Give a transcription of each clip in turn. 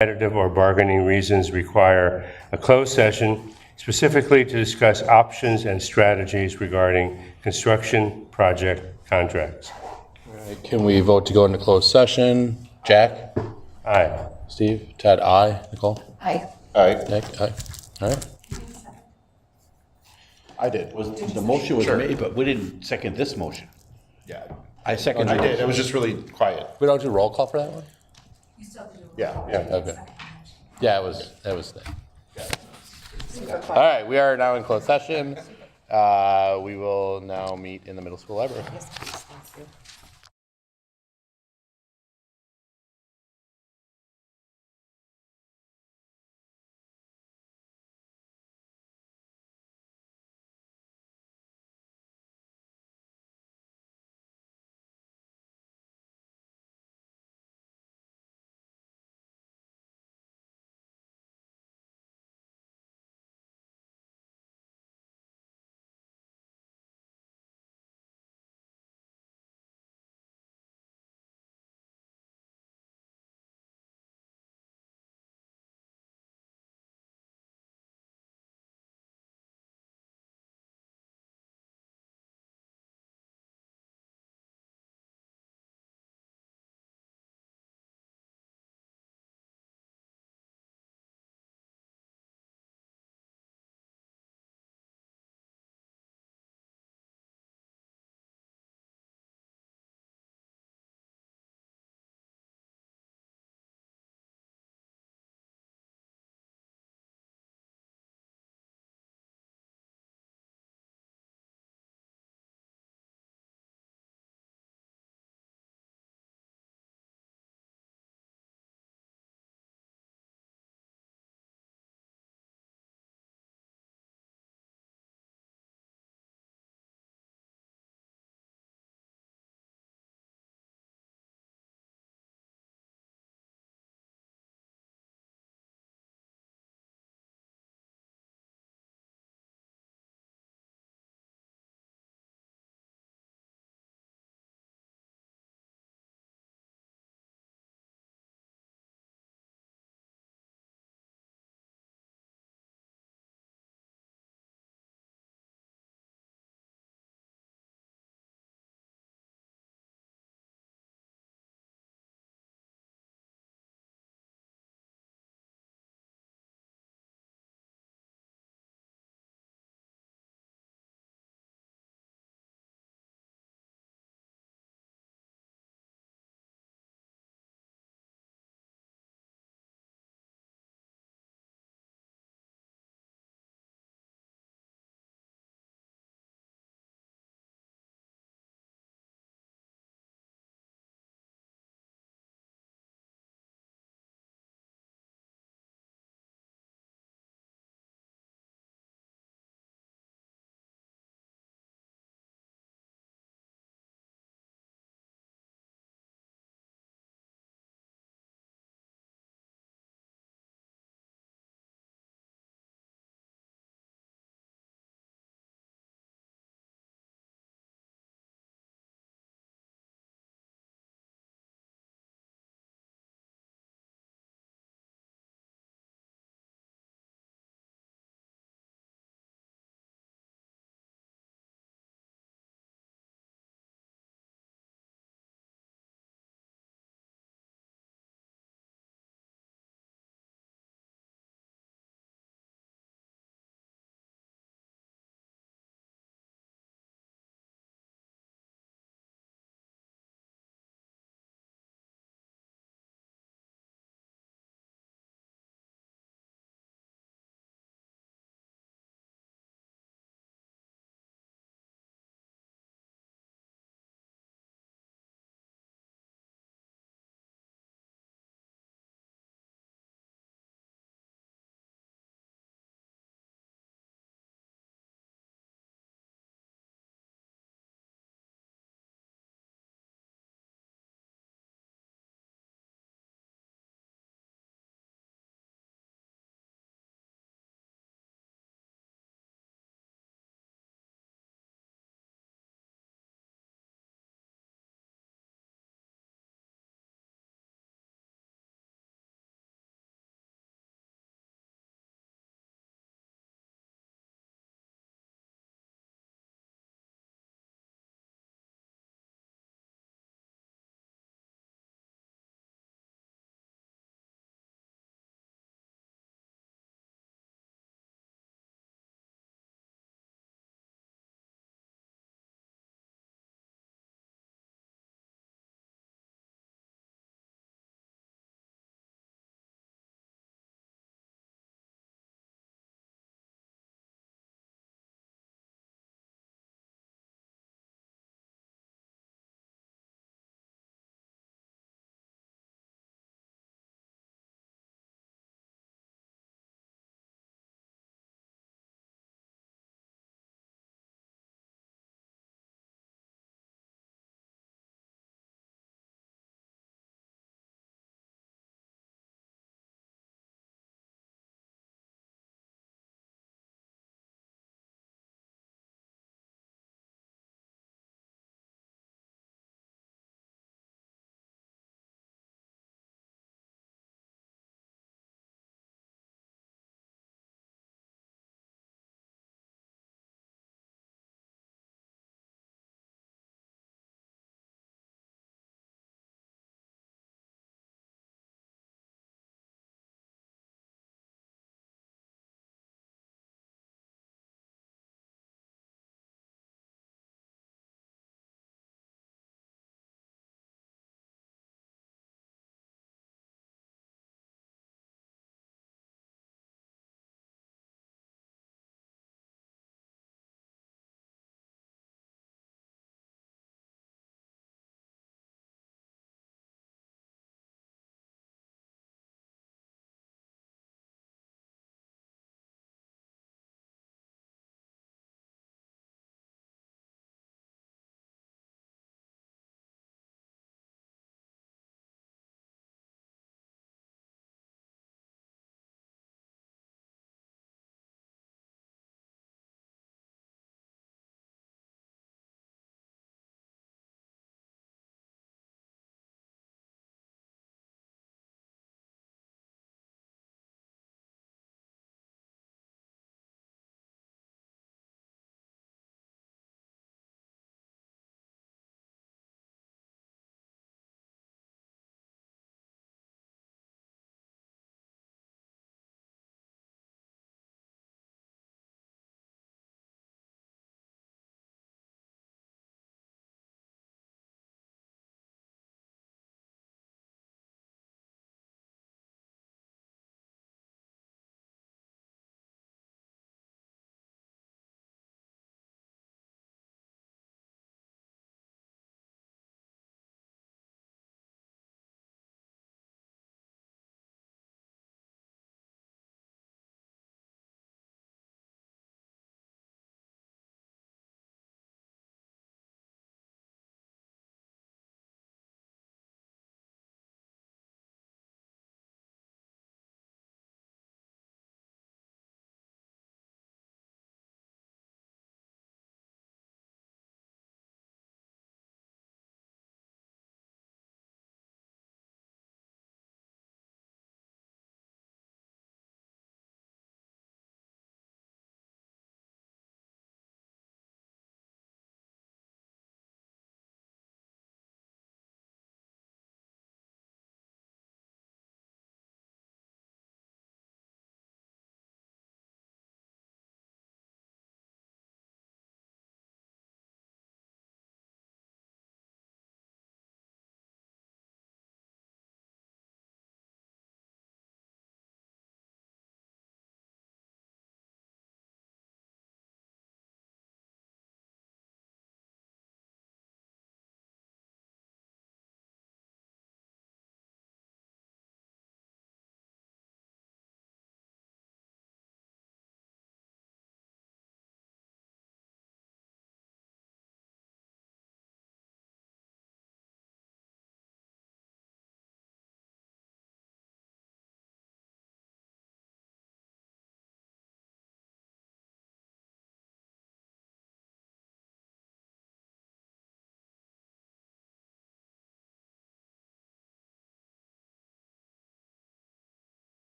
competitive or bargaining reasons require a closed session specifically to discuss options and strategies regarding construction project contracts. Can we vote to go into closed session? Jack? Aye. Steve? Ted? Aye. Nicole? Aye. Nick? Aye. All right. I did. The motion was Sure. made, but we didn't second this motion. Yeah. I seconded I it. did. It was just really quiet. We don't do roll call for that one? Yeah. Okay. Yeah, it was All right, we are now in closed session. We will now meet in the middle school library. Yes, please, thank you.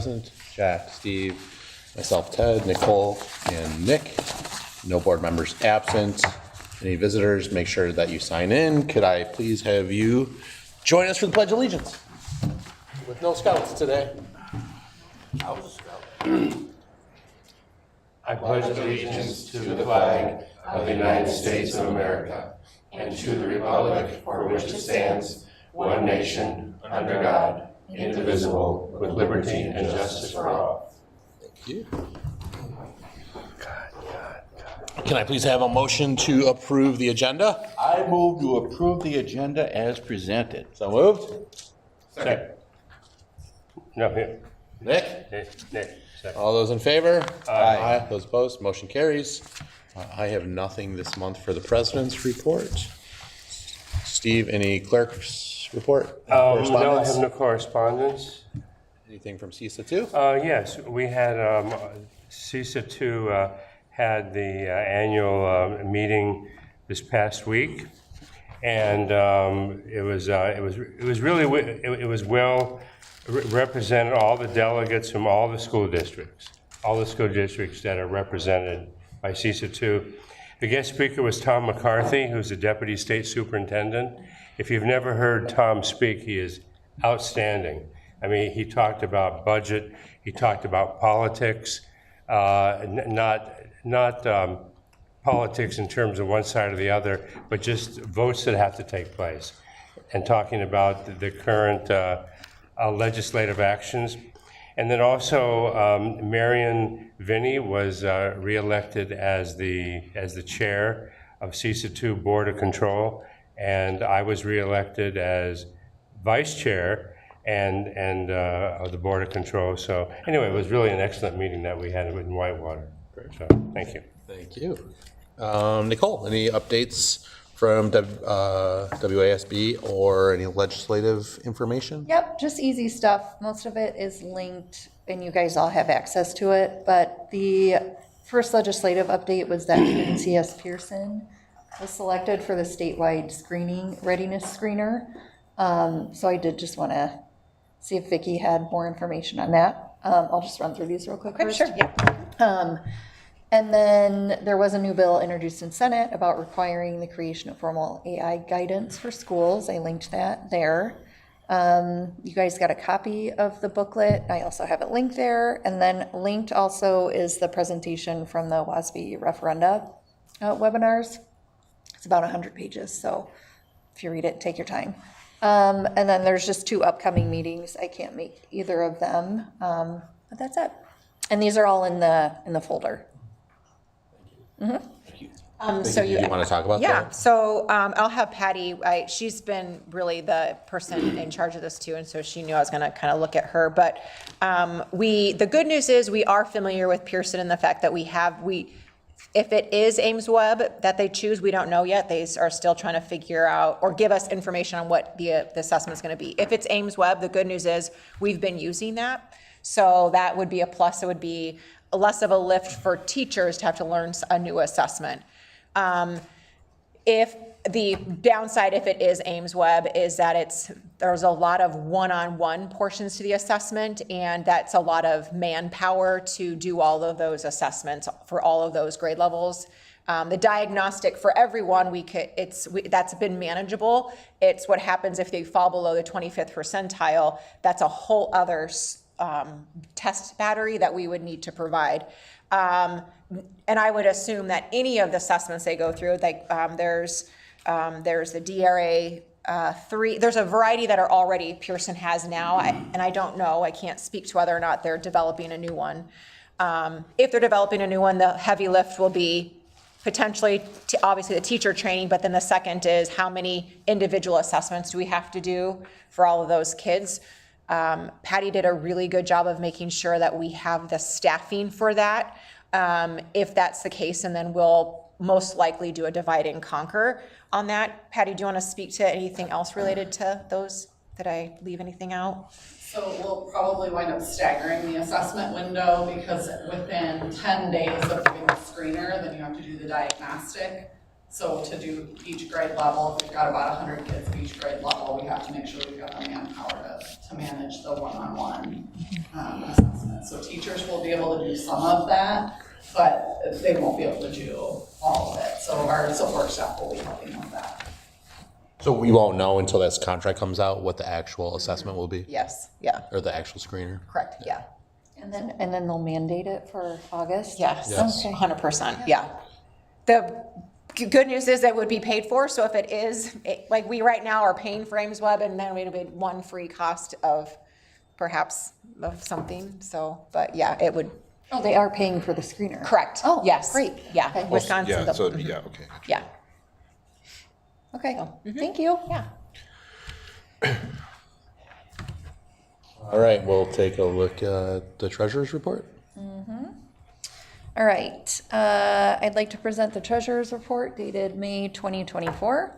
present. Jack, Steve, myself, Ted, Nicole, and Nick. No board members absent. Any visitors, make sure that you sign in. Could I please have you join us for the Pledge of Allegiance? With no scouts today. I was a scout. I pledge allegiance to the flag of the United States of America and to the republic for which it stands, one nation, under God, indivisible, with liberty and justice for all. Thank you. Can I please have a motion to approve the agenda? I move to approve the agenda as presented. So moved. Second. No, here. Nick? Nick, second. All those in favor? Aye. Those opposed? Motion carries. I have nothing this month for the president's report. Steve, any clerk's report? No, I Correspondence? have no correspondence. Anything from CISA 2? Yes, we had, CISA 2 had the annual meeting this past week, and it was well represented, all the delegates from all the school districts that are represented by CISA 2. The guest speaker was Tom McCarthy, who's the Deputy State Superintendent. If you've never heard Tom speak, he is outstanding. I mean, he talked about budget, he talked about politics, not politics in terms of one side or the other, but just votes that have to take place, and talking about the current legislative actions. And then also, Marion Vinnie was reelected as the chair of CISA 2 Board of Control, and I was reelected as vice chair and of the Board of Control. So anyway, it was really an excellent meeting that we had in Whitewater. So thank you. Thank you. Nicole, any updates from WASB or any legislative information? Yep, just easy stuff. Most of it is linked and you guys all have access to it. But the first legislative update was that C.S. Pearson was selected for the statewide screening readiness screener. So I did just want to see if Vicki had more information on that. I'll just run through these real quick first. Sure, yeah. And then there was a new bill introduced in Senate about requiring the creation of formal AI guidance for schools. I linked that there. You guys got a copy of the booklet. I also have it linked there. And then linked also is the presentation from the WASB referenda webinars. It's about 100 pages, so if you read it, take your time. And then there's just 2 upcoming meetings. I can't make either of them, but that's it. And these are all in the folder. So Do you want to talk about yeah, that? so I'll have Patty, she's been really the person in charge of this too, and so she knew I was gonna kind of look at her, but the good news is we are familiar with Pearson and the fact that if it is Ames Web that they choose, we don't know yet. They are still trying to figure out or give us information on what the assessment is going to be. If it's Ames Web, the good news is we've been using that. So that would be a plus. It would be less of a lift for teachers to have to learn a new assessment. If the downside, if it is Ames Web, is that there's a lot of one-on-one portions to the assessment, and that's a lot of manpower to do all of those assessments for all of those grade levels. The diagnostic for everyone, that's been manageable. It's what happens if they fall below the 25th percentile. That's a whole other test battery that we would need to provide. And I would assume that any of the assessments they go through, there's the DRA 3. There's a variety that are already Pearson has now, and I don't know. I can't speak to whether or not they're developing a new one. If they're developing a new one, the heavy lift will be potentially, obviously, the teacher training, but then the second is how many individual assessments do we have to do for all of those kids. Patty did a really good job of making sure that we have the staffing for that. If that's the case, and then we'll most likely do a divide and conquer on that. Patty, do you want to speak to anything else related to those? Did I leave anything out? So we'll probably wind up staggering the assessment window, because within 10 days of doing the screener, then you have to do the diagnostic. So to do each grade level, if we've got about 100 kids for each grade level, we have to make sure we've got the manpower to manage the one-on-one assessment. assessment. So teachers will be able to do some of that, but they won't be able to do all of it. So our support staff will be helping with that. So we won't know until this contract comes out what the actual assessment will be, Yes, yeah, or the actual screener? correct, yeah. And then they'll mandate it for August? Yes, Okay. 100%, yeah. The good news is it would be paid for, so if it is, like we right now are paying for Ames Web, and then we'd be one free cost of perhaps of something, so, but yeah, it would, Oh, they are paying for the screener? correct. Oh, Yes. great. Yeah, Okay. Wisconsin. Yeah, so, yeah, okay. Yeah, Okay, thank you. yeah. All right, we'll take a look at the treasurer's report. All right, I'd like to present the treasurer's report dated May 2024.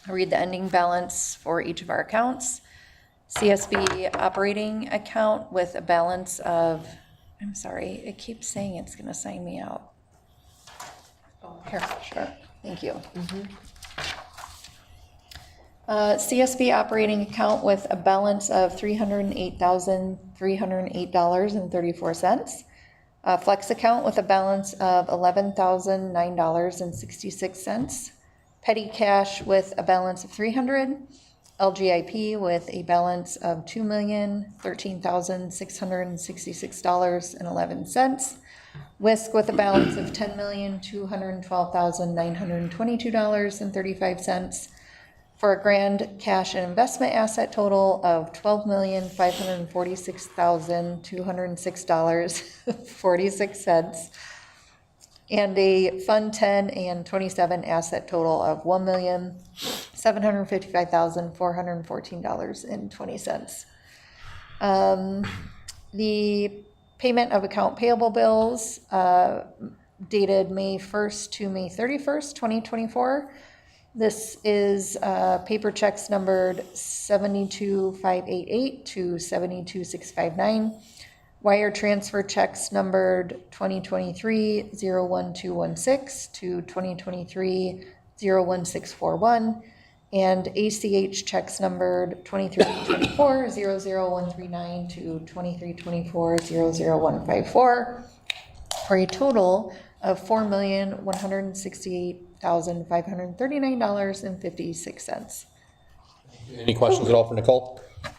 I'll read the ending balance for each of our accounts. CSB operating account with a balance of, I'm sorry, it keeps saying it's gonna sign me out. Here, sure, thank you. CSB operating account with a balance of $308,308.34. Flex account with a balance of $11,009.66. Petty cash with a balance of $300. LGIP with a balance of $2,013,666.11. WISC with a balance of $10,212,922.35. For a grand cash and investment asset total of $12,546,206.46, and a Fund 10 and 27 asset total of $1,755,414.20. The payment of account payable bills dated May 1st to May 31st, 2024. This is paper checks numbered 72588 to 72659. Wire transfer checks numbered 2023-01216 to 2023-01641. And ACH checks numbered 2324-00139 to 2324-00154 for a total of $4,168,539.56. Any questions at all for Nicole on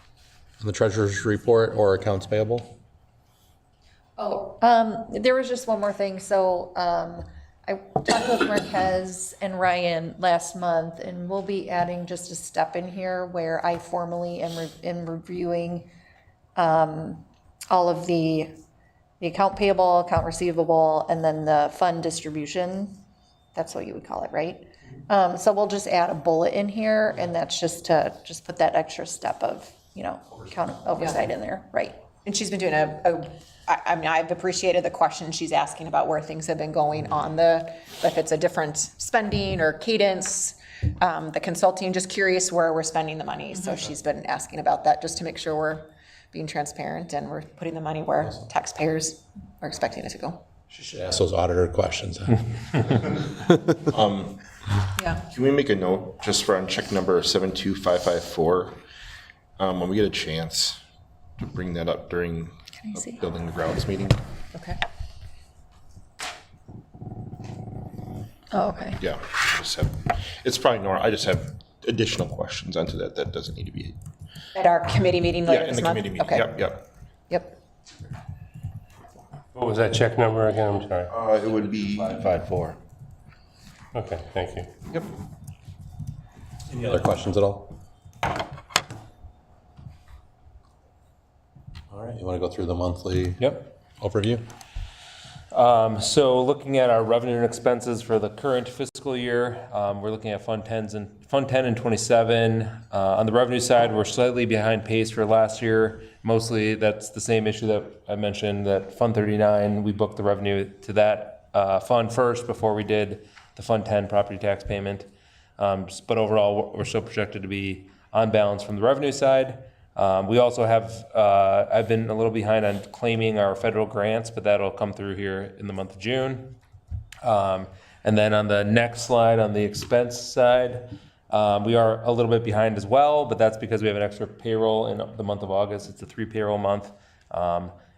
the treasurer's report or accounts payable? There was just one more thing. So I talked with Marquez and Ryan last month, and we'll be adding just a step in here where I formally am reviewing all of the account payable, account receivable, and then the fund distribution. That's what you would call it, right? So we'll just add a bullet in here, and that's just to put that extra step of, account oversight in there, right? And she's been doing I mean, I've appreciated the question she's asking about where things have been going on if it's a different spending or cadence, the consulting, just curious where we're spending the money. So she's been asking about that just to make sure we're being transparent and we're putting the money where taxpayers are expecting it to go. She should ask those auditor questions. Yeah. Can we make a note just for on check number 72554? When we get a chance to bring that up during Can I see? building the grounds meeting. Okay. Oh, okay. Yeah, it's probably normal. I just have additional questions onto that. That doesn't need to be. At our committee meeting later Yeah, in this the month? committee meeting. Okay. Yep. Yep. What was that check number again? I'm sorry. It would be 554. Okay, thank you. Yep. Any other questions at all? All right, you want to go through the monthly Yep. overview? So looking at our revenue and expenses for the current fiscal year, we're looking at Fund 10 and 27. On the revenue side, we're slightly behind pace for last year. Mostly that's the same issue that I mentioned, that Fund 39, we booked the revenue to that fund first before we did the Fund 10 property tax payment. But overall, we're still projected to be on balance from the revenue side. We also have, I've been a little behind on claiming our federal grants, but that'll come through here in the month of June. And then on the next slide, on the expense side, we are a little bit behind as well, but that's because we have an extra payroll in the month of August. It's a 3 payroll month.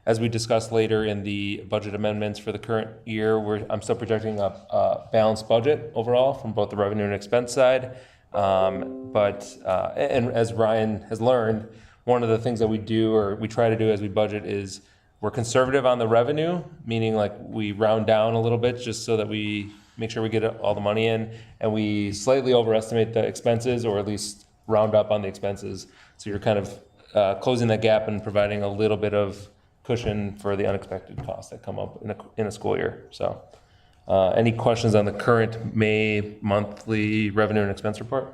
As we discussed later in the budget amendments for the current year, I'm still projecting a balanced budget overall from both the revenue and expense side. And as Ryan has learned, one of the things that we do or we try to do as we budget is we're conservative on the revenue, meaning like we round down a little bit just so that we make sure we get all the money in, and we slightly overestimate the expenses or at least round up on the expenses. So you're kind of closing that gap and providing a little bit of cushion for the unexpected costs that come up in a school year. So any questions on the current May monthly revenue and expense report?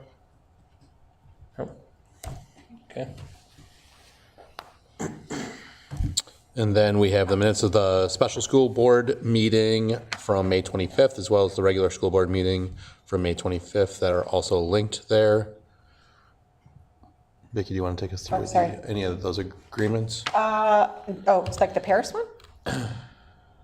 No? Okay. And then we have the minutes of the special school board meeting from May 25th, as well as the regular school board meeting from May 25th that are also linked there. Vicky, do you want to take us through any of those agreements? It's like the Paris one?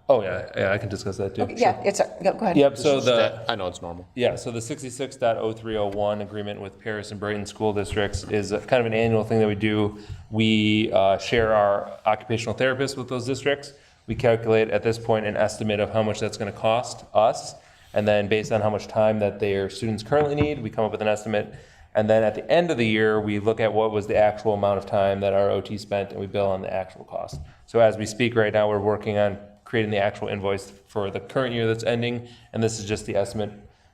Oh, yeah, I can discuss that too. Yeah, go ahead. Yep, so I know it's normal. Yeah, so the 66.0301 agreement with Paris and Brighton school districts is kind of an annual thing that we do. We share our occupational therapists with those districts. We calculate at this point an estimate of how much that's going to cost us. And then based on how much time that their students currently need, we come up with an estimate. And then at the end of the year, we look at what was the actual amount of time that our OT spent, and we bill on the actual cost. So as we speak right now, we're working on creating the actual invoice for the current year that's ending, and this is just the estimate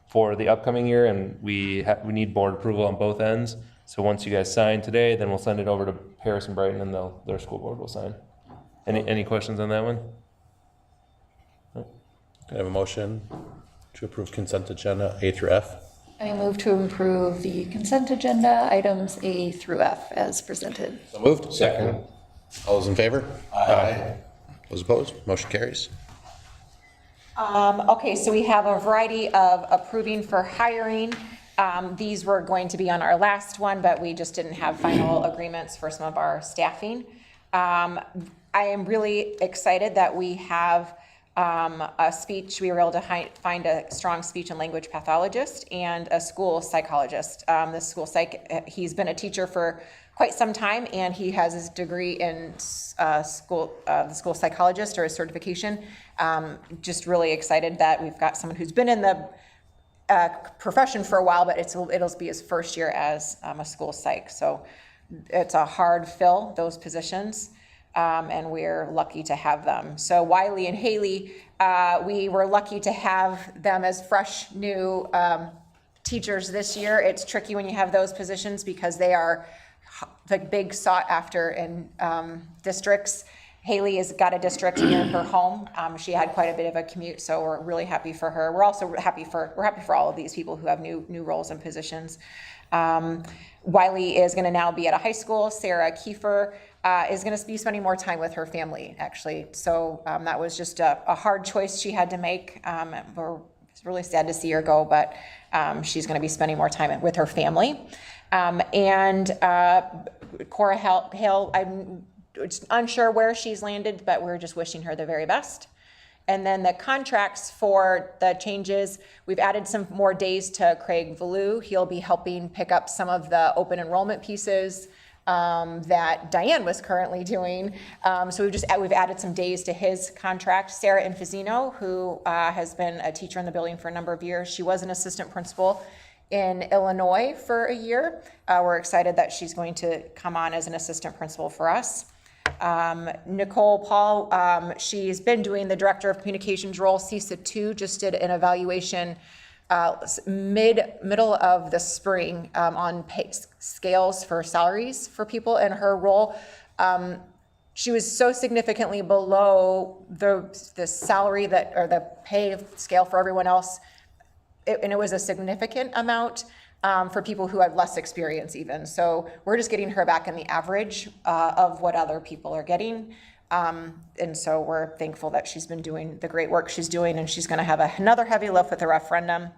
for the upcoming year, and we need board approval on both ends. So once you guys sign today, then we'll send it over to Paris and Brighton, and their school board will sign. Any questions on that one? Can I have a motion to approve consent agenda A through F? I move to approve the consent agenda items A through F as presented. So moved. Second. All those in favor? Aye. Those opposed? Motion carries. Okay, so we have a variety of approving for hiring. These were going to be on our last one, but we just didn't have final agreements for some of our staffing. I am really excited that we have a speech. We were able to find a strong speech and language pathologist and a school psychologist. The school psych, he's been a teacher for quite some time, and he has his degree in the school psychologist or his certification. Just really excited that we've got someone who's been in the profession for a while, but it'll be his first year as a school psych. So it's a hard fill, those positions. And we're lucky to have them. So Wiley and Haley, we were lucky to have them as fresh new teachers this year. It's tricky when you have those positions because they are like big sought after in districts. Haley has got a district near her home. She had quite a bit of a commute, so we're really happy for her. We're also happy for all of these people who have new roles and positions. Wiley is going to now be at a high school. Sarah Kiefer is going to be spending more time with her family, actually. So that was just a hard choice she had to make. It's really sad to see her go, but she's going to be spending more time with her family. And Cora Hale, I'm unsure where she's landed, but we're just wishing her the very best. And then the contracts for the changes, we've added some more days to Craig Valou. He'll be helping pick up some of the open enrollment pieces that Diane was currently doing. So we've added some days to his contract. Sarah Infazino, who has been a teacher in the building for a number of years. She was an assistant principal in Illinois for a year. We're excited that she's going to come on as an assistant principal for us. Nicole Paul, she's been doing the director of communications role. CISA 2 just did an evaluation middle of the spring on pay scales for salaries for people in her role. She was so significantly below the salary or the pay scale for everyone else, and it was a significant amount for people who had less experience even. So we're just getting her back in the average of what other people are getting. And so we're thankful that she's been doing the great work she's doing, and she's gonna have another heavy lift with the referendum.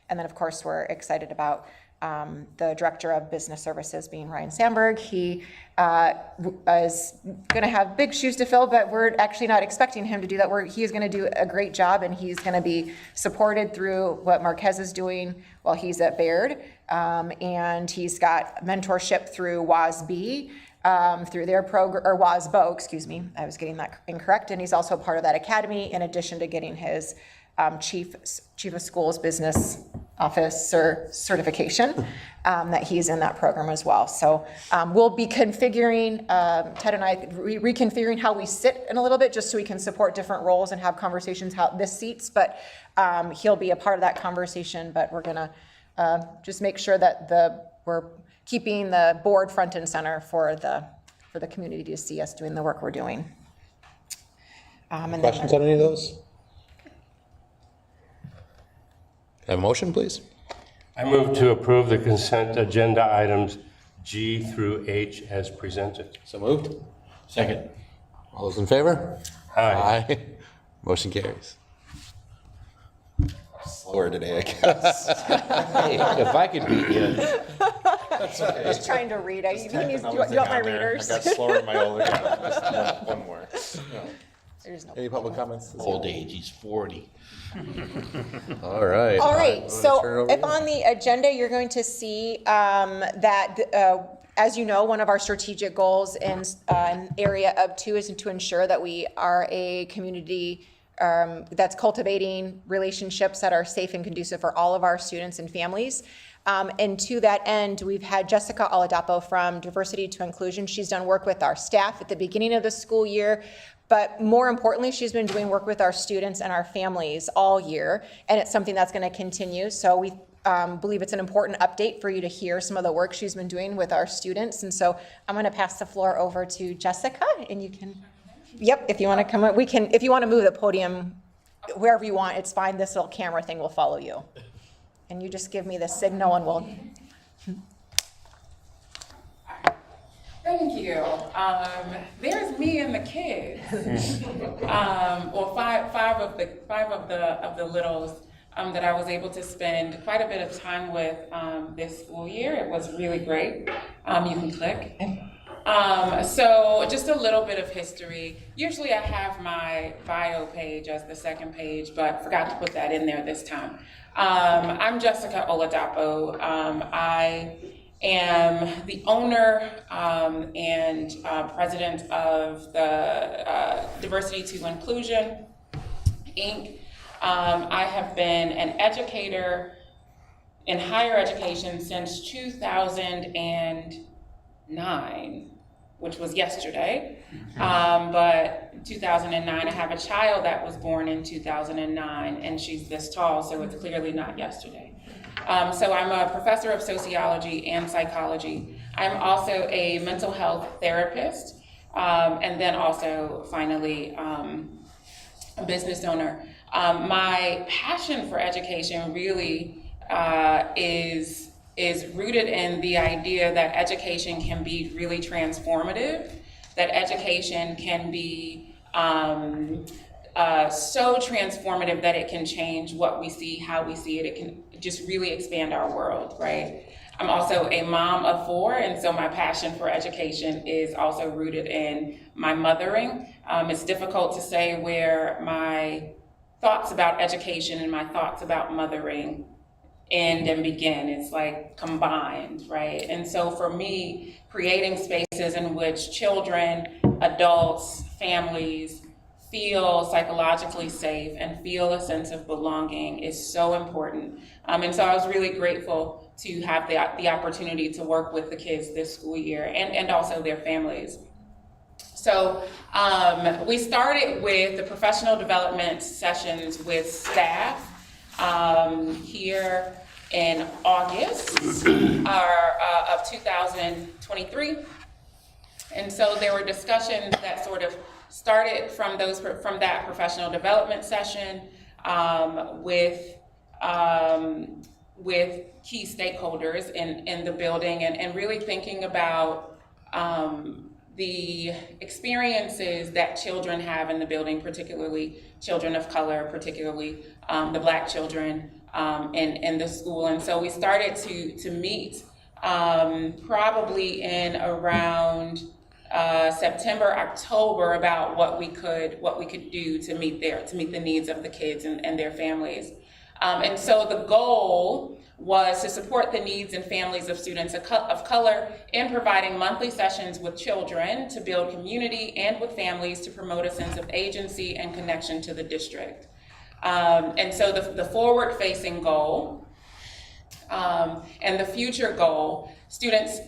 And then of course, we're excited about the Director of Business Services being Ryan Sandberg. He is gonna have big shoes to fill, but we're actually not expecting him to do that. He is gonna do a great job, and he's gonna be supported through what Marquez is doing while he's at Baird. And he's got mentorship through WASB. through their program, or WASBO, excuse me, I was getting that incorrect, and he's also part of that academy in addition to getting his chief of schools business officer certification, that he's in that program as well. So we'll be configuring, Ted and I, reconfiguring how we sit in a little bit, just so we can support different roles and have conversations how this seats, but he'll be a part of that conversation. But we're gonna just make sure that we're keeping the board front and center for the community to see us doing the work we're doing. And Questions on any of those? Can I have a motion, please? I move to approve the consent agenda items G through H as presented. So moved. Second. All those in favor? Aye. Aye. Motion carries. Slower today, I guess. Hey, if I could beat you. just trying to read. Do you want my readers? I got slower in my older. Just one more. There's no. Any public comments? this Old evening? age, he's 40. All right. All right, Turn it so over if to you. on the agenda, you're going to see that, as you know, one of our strategic goals in area of 2 is to ensure that we are a community that's cultivating relationships that are safe and conducive for all of our students and families. And to that end, we've had Jessica Oladapo from Diversity to Inclusion. She's done work with our staff at the beginning of the school year, but more importantly, she's been doing work with our students and our families all year, and it's something that's going to continue. So we believe it's an important update for you to hear some of the work she's been doing with our students. And so I'm going to pass the floor over to Jessica, and you can, yep, if you want to come up, we can, if you want to move the podium wherever you want, it's fine. This little camera thing will follow you. And you just give me the signal and we'll. Thank you. There's me and the kids. Well, five of the littles that I was able to spend quite a bit of time with this school year. It was really great. You can click. So just a little bit of history. Usually I have my bio page as the second page, but forgot to put that in there this time. I'm Jessica Oladapo. I am the owner and president of the Diversity to Inclusion, Inc. I have been an educator in higher education since 2009, which was yesterday. But 2009, I have a child that was born in 2009, and she's this tall, so it's clearly not yesterday. So I'm a professor of sociology and psychology. I'm also a mental health therapist, and then also, finally, a business owner. My passion for education really is rooted in the idea that education can be really transformative, that education can be so transformative that it can change what we see, how we see it. It can just really expand our world, right? I'm also a mom of 4, and so my passion for education is also rooted in my mothering. It's difficult to say where my thoughts about education and my thoughts about mothering end and begin. It's like combined, right? And so for me, creating spaces in which children, adults, families feel psychologically safe and feel a sense of belonging is so important. And so I was really grateful to have the opportunity to work with the kids this school year and also their families. So we started with the professional development sessions with staff here in August of 2023. And so there were discussions that sort of started from that professional development session with key stakeholders in the building and really thinking about the experiences that children have in the building, particularly children of color, particularly the Black children in the school. And so we started to meet probably in around September, October about what we could do to meet the needs of the kids and their families. And so the goal was to support the needs and families of students of color in providing monthly sessions with children to build community and with families to promote a sense of agency and connection to the district. And so the forward-facing goal and the future goal, students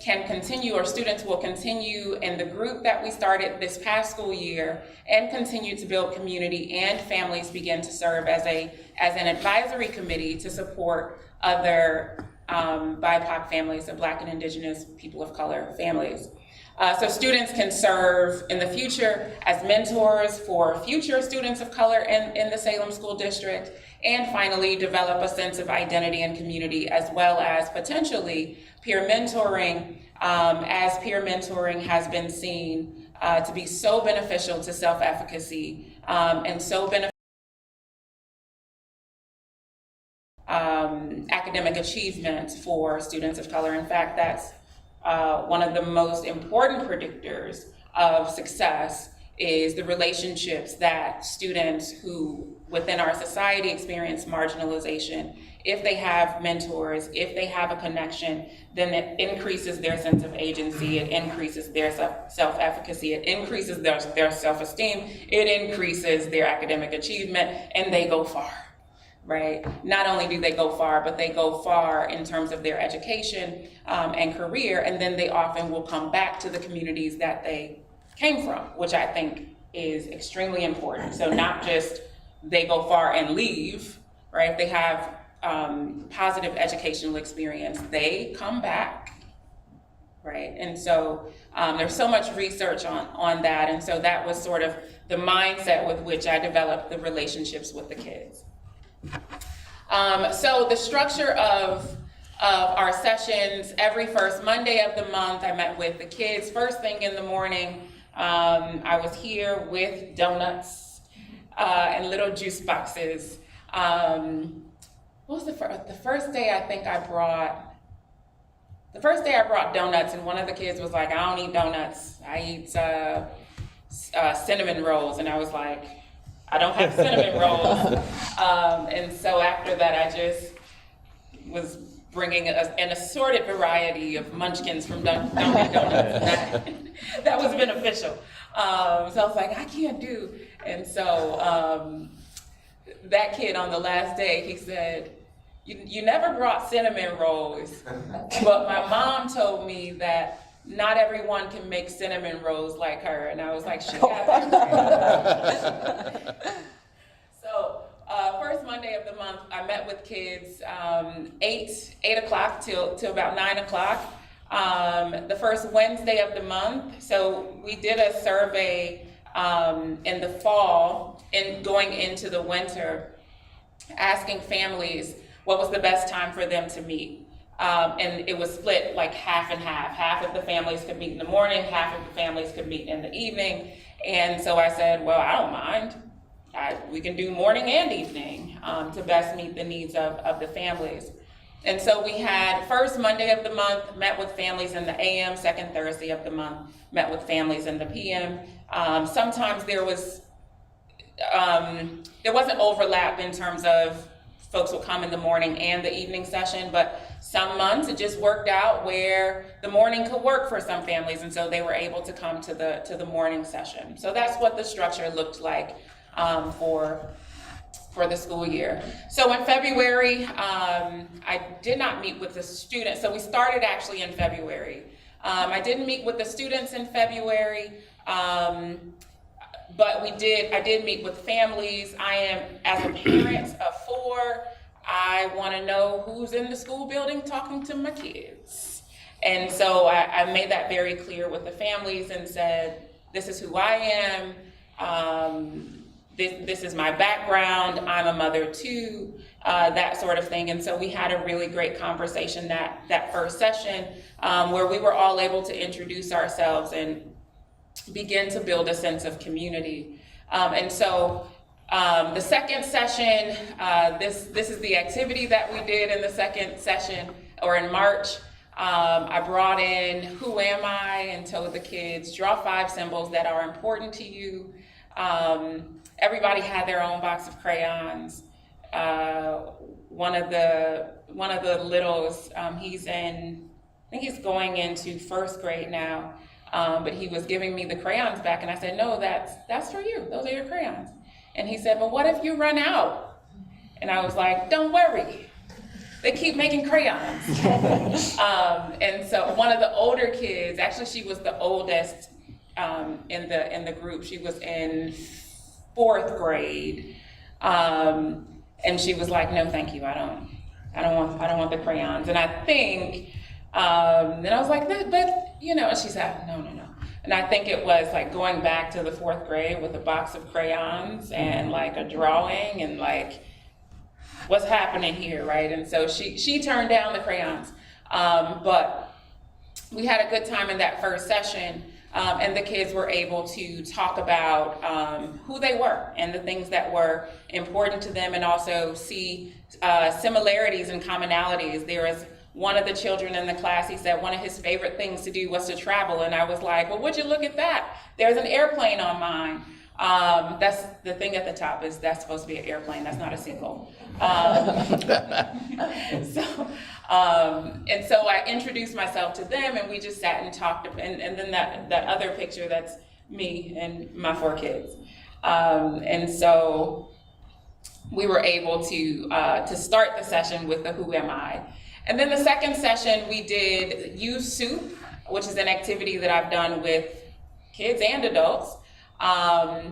will continue in the group that we started this past school year and continue to build community, and families begin to serve as an advisory committee to support other BIPOC families and Black and Indigenous people of color families. So students can serve in the future as mentors for future students of color in the Salem School District, and finally develop a sense of identity and community, as well as potentially peer mentoring, as peer mentoring has been seen to be so beneficial to self-efficacy and so beneficial academic achievement for students of color. In fact, that's one of the most important predictors of success is the relationships that students who within our society experience marginalization, if they have mentors, if they have a connection, then it increases their sense of agency, it increases their self-efficacy, it increases their self-esteem, it increases their academic achievement, and they go far. Right? Not only do they go far, but they go far in terms of their education and career, and then they often will come back to the communities that they came from, which I think is extremely important. So not just they go far and leave, right? If they have positive educational experience, they come back, right? And so there's so much research on that, and so that was sort of the mindset with which I developed the relationships with the kids. So the structure of our sessions, every first Monday of the month, I met with the kids first thing in the morning. I was here with donuts and little juice boxes. What was the first day? I think I brought donuts, and one of the kids was like, "I don't eat donuts. I eat cinnamon rolls," and I was like, I don't have cinnamon rolls. And so after that, I just was bringing an assorted variety of munchkins from Dunkin' Donuts. That was beneficial. So I was like, I can't do. And so that kid on the last day, he said, you never brought cinnamon rolls, but my mom told me that not everyone can make cinnamon rolls like her. And I was like, she got that. So first Monday of the month, I met with kids 8 o'clock till about 9 o'clock. The first Wednesday of the month, so we did a survey in the fall and going into the winter, asking families what was the best time for them to meet. And it was split like half and half. Half of the families could meet in the morning, half of the families could meet in the evening. And so I said, well, I don't mind. We can do morning and evening to best meet the needs of the families. And so we had first Monday of the month, met with families in the AM, second Thursday of the month, met with families in the PM. Sometimes there wasn't overlap in terms of folks will come in the morning and the evening session, but some months it just worked out where the morning could work for some families, and so they were able to come to the morning session. So that's what the structure looked like for the school year. So in February, I did not meet with the students. So we started actually in February. I didn't meet with the students in February, but I did meet with families. I am, as a parent of 4, I want to know who's in the school building talking to my kids. And so I made that very clear with the families and said, this is who I am. This is my background. I'm a mother too, that sort of thing. And so we had a really great conversation that first session where we were all able to introduce ourselves and begin to build a sense of community. And so the second session, this is the activity that we did in the second session, or in March. I brought in who am I and told the kids, draw 5 symbols that are important to you. Everybody had their own box of crayons, one of the littles, I think he's going into first grade now, but he was giving me the crayons back, and I said, no, that's for you. Those are your crayons. And he said, but what if you run out? And I was like, don't worry. They keep making crayons. And so one of the older kids, actually she was the oldest in the group. She was in 4th grade. And she was like, no, thank you. I don't want the crayons. And I think, and I was like, but you know, and she said, no. And I think it was like going back to the 4th grade with a box of crayons and like a drawing and like, what's happening here, right? And so she turned down the crayons. But we had a good time in that first session, and the kids were able to talk about who they were and the things that were important to them, and also see similarities and commonalities. There was one of the children in the class, he said one of his favorite things to do was to travel, and I was like, well, would you look at that? There's an airplane on mine. That's the thing at the top, is that's supposed to be an airplane, that's not a seagull. And so I introduced myself to them, and we just sat and talked, and then that other picture, that's me and my 4 kids. And so we were able to start the session with the Who Am I? And then the second session, we did Youth Soup, which is an activity that I've done with kids and adults. I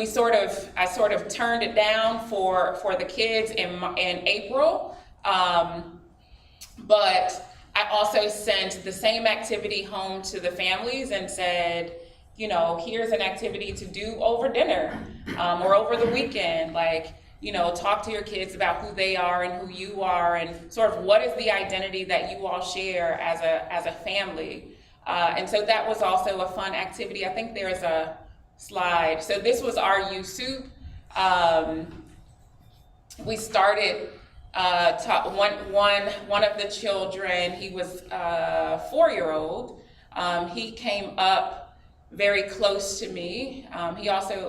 sort of turned it down for the kids in April, but I also sent the same activity home to the families and said, you know, here's an activity to do over dinner, or over the weekend, like, you know, talk to your kids about who they are and who you are, and sort of what is the identity that you all share as a family. And so that was also a fun activity. I think there's a slide. So this was our youth soup. We started one of the children, he was a 4-year-old. He came up very close to me.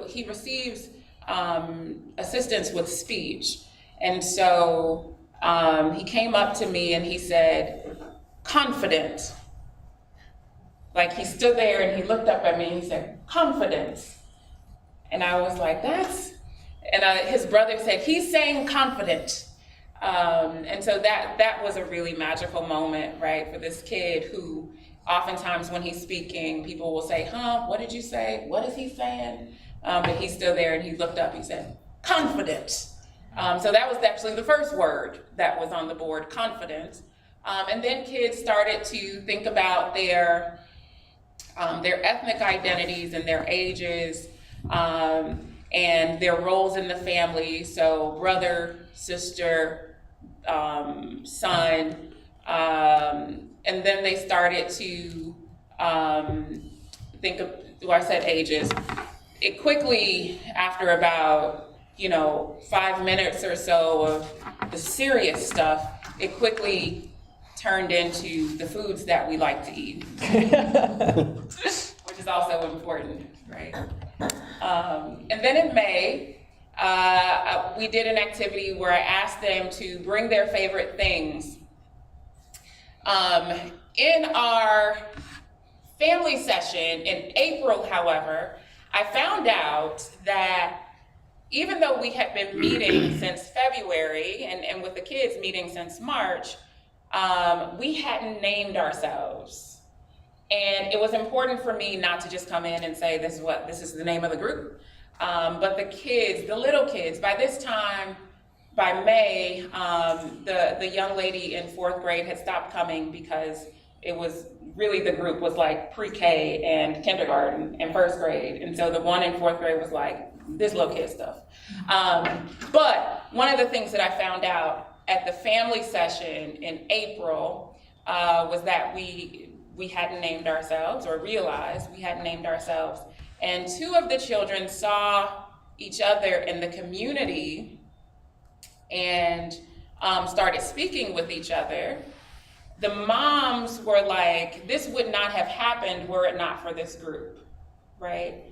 He receives assistance with speech. And so he came up to me and he said, confident. Like, he stood there and he looked up at me and he said, confidence. And I was like, his brother said, he's saying confident. And so that was a really magical moment, right, for this kid who oftentimes when he's speaking, people will say, what did you say? What is he saying? But he stood there and he looked up, he said, confident. So that was actually the first word that was on the board, confident. And then kids started to think about their ethnic identities and their ages, and their roles in the family. So brother, sister, son, and then they started to think of, I said ages. It quickly, after about, 5 minutes or so of the serious stuff, it quickly turned into the foods that we like to eat, which is also important, right? And then in May, we did an activity where I asked them to bring their favorite things. In our family session in April, however, I found out that even though we had been meeting since February and with the kids meeting since March, we hadn't named ourselves. And it was important for me not to just come in and say, this is the name of the group. But the little kids, by this time, by May, the young lady in 4th grade had stopped coming because it was really, the group was like pre-K and kindergarten and 1st grade. And so the one in 4th grade was like, this little kid stuff. But one of the things that I found out at the family session in April was that we hadn't named ourselves, or realized we hadn't named ourselves. And 2 of the children saw each other in the community and started speaking with each other. The moms were like, this would not have happened were it not for this group, right?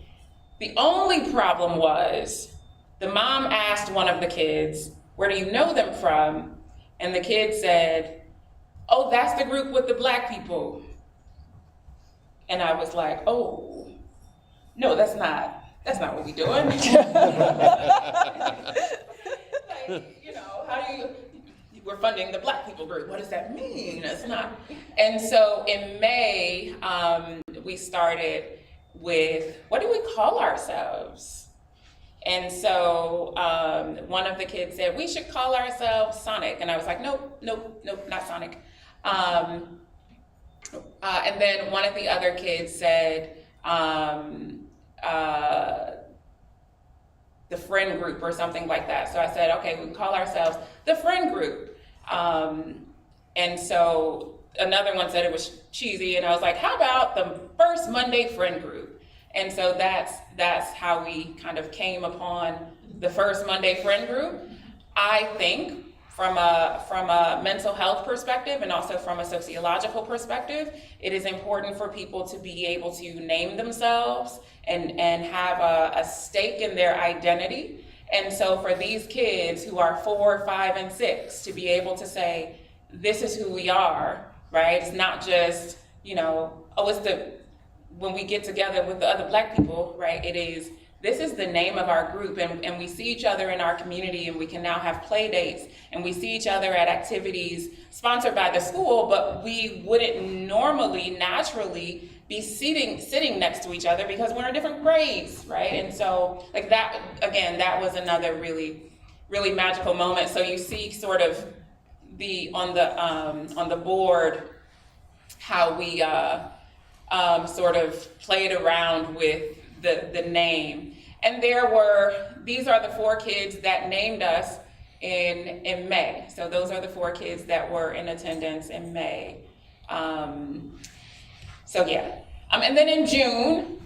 The only problem was the mom asked one of the kids, where do you know them from? And the kid said, oh, that's the group with the black people. And I was like, oh, no, that's not what we doing. Like, you know, how do you, we're funding the black people group. What does that mean? That's not. And so in May, we started with, what do we call ourselves? And so one of the kids said, we should call ourselves Sonic. And I was like, nope, not Sonic. And then one of the other kids said, the friend group or something like that. So I said, okay, we call ourselves the friend group. And so another one said it was cheesy, and I was like, how about the first Monday friend group? And so that's how we kind of came upon the first Monday friend group. I think from a mental health perspective and also from a sociological perspective, it is important for people to be able to name themselves and have a stake in their identity. And so for these kids who are 4, 5, and 6 to be able to say, this is who we are, right? It's not just, you know, oh, when we get together with the other black people, right? It is, this is the name of our group, and we see each other in our community, and we can now have play dates, and we see each other at activities sponsored by the school, but we wouldn't normally, naturally be sitting next to each other because we're in different grades, right? And so, like that, again, that was another really, really magical moment. So you see sort of on the board how we sort of played around with the name. And these are the 4 kids that named us in May. So those are the 4 kids that were in attendance in May. So yeah. And then in June,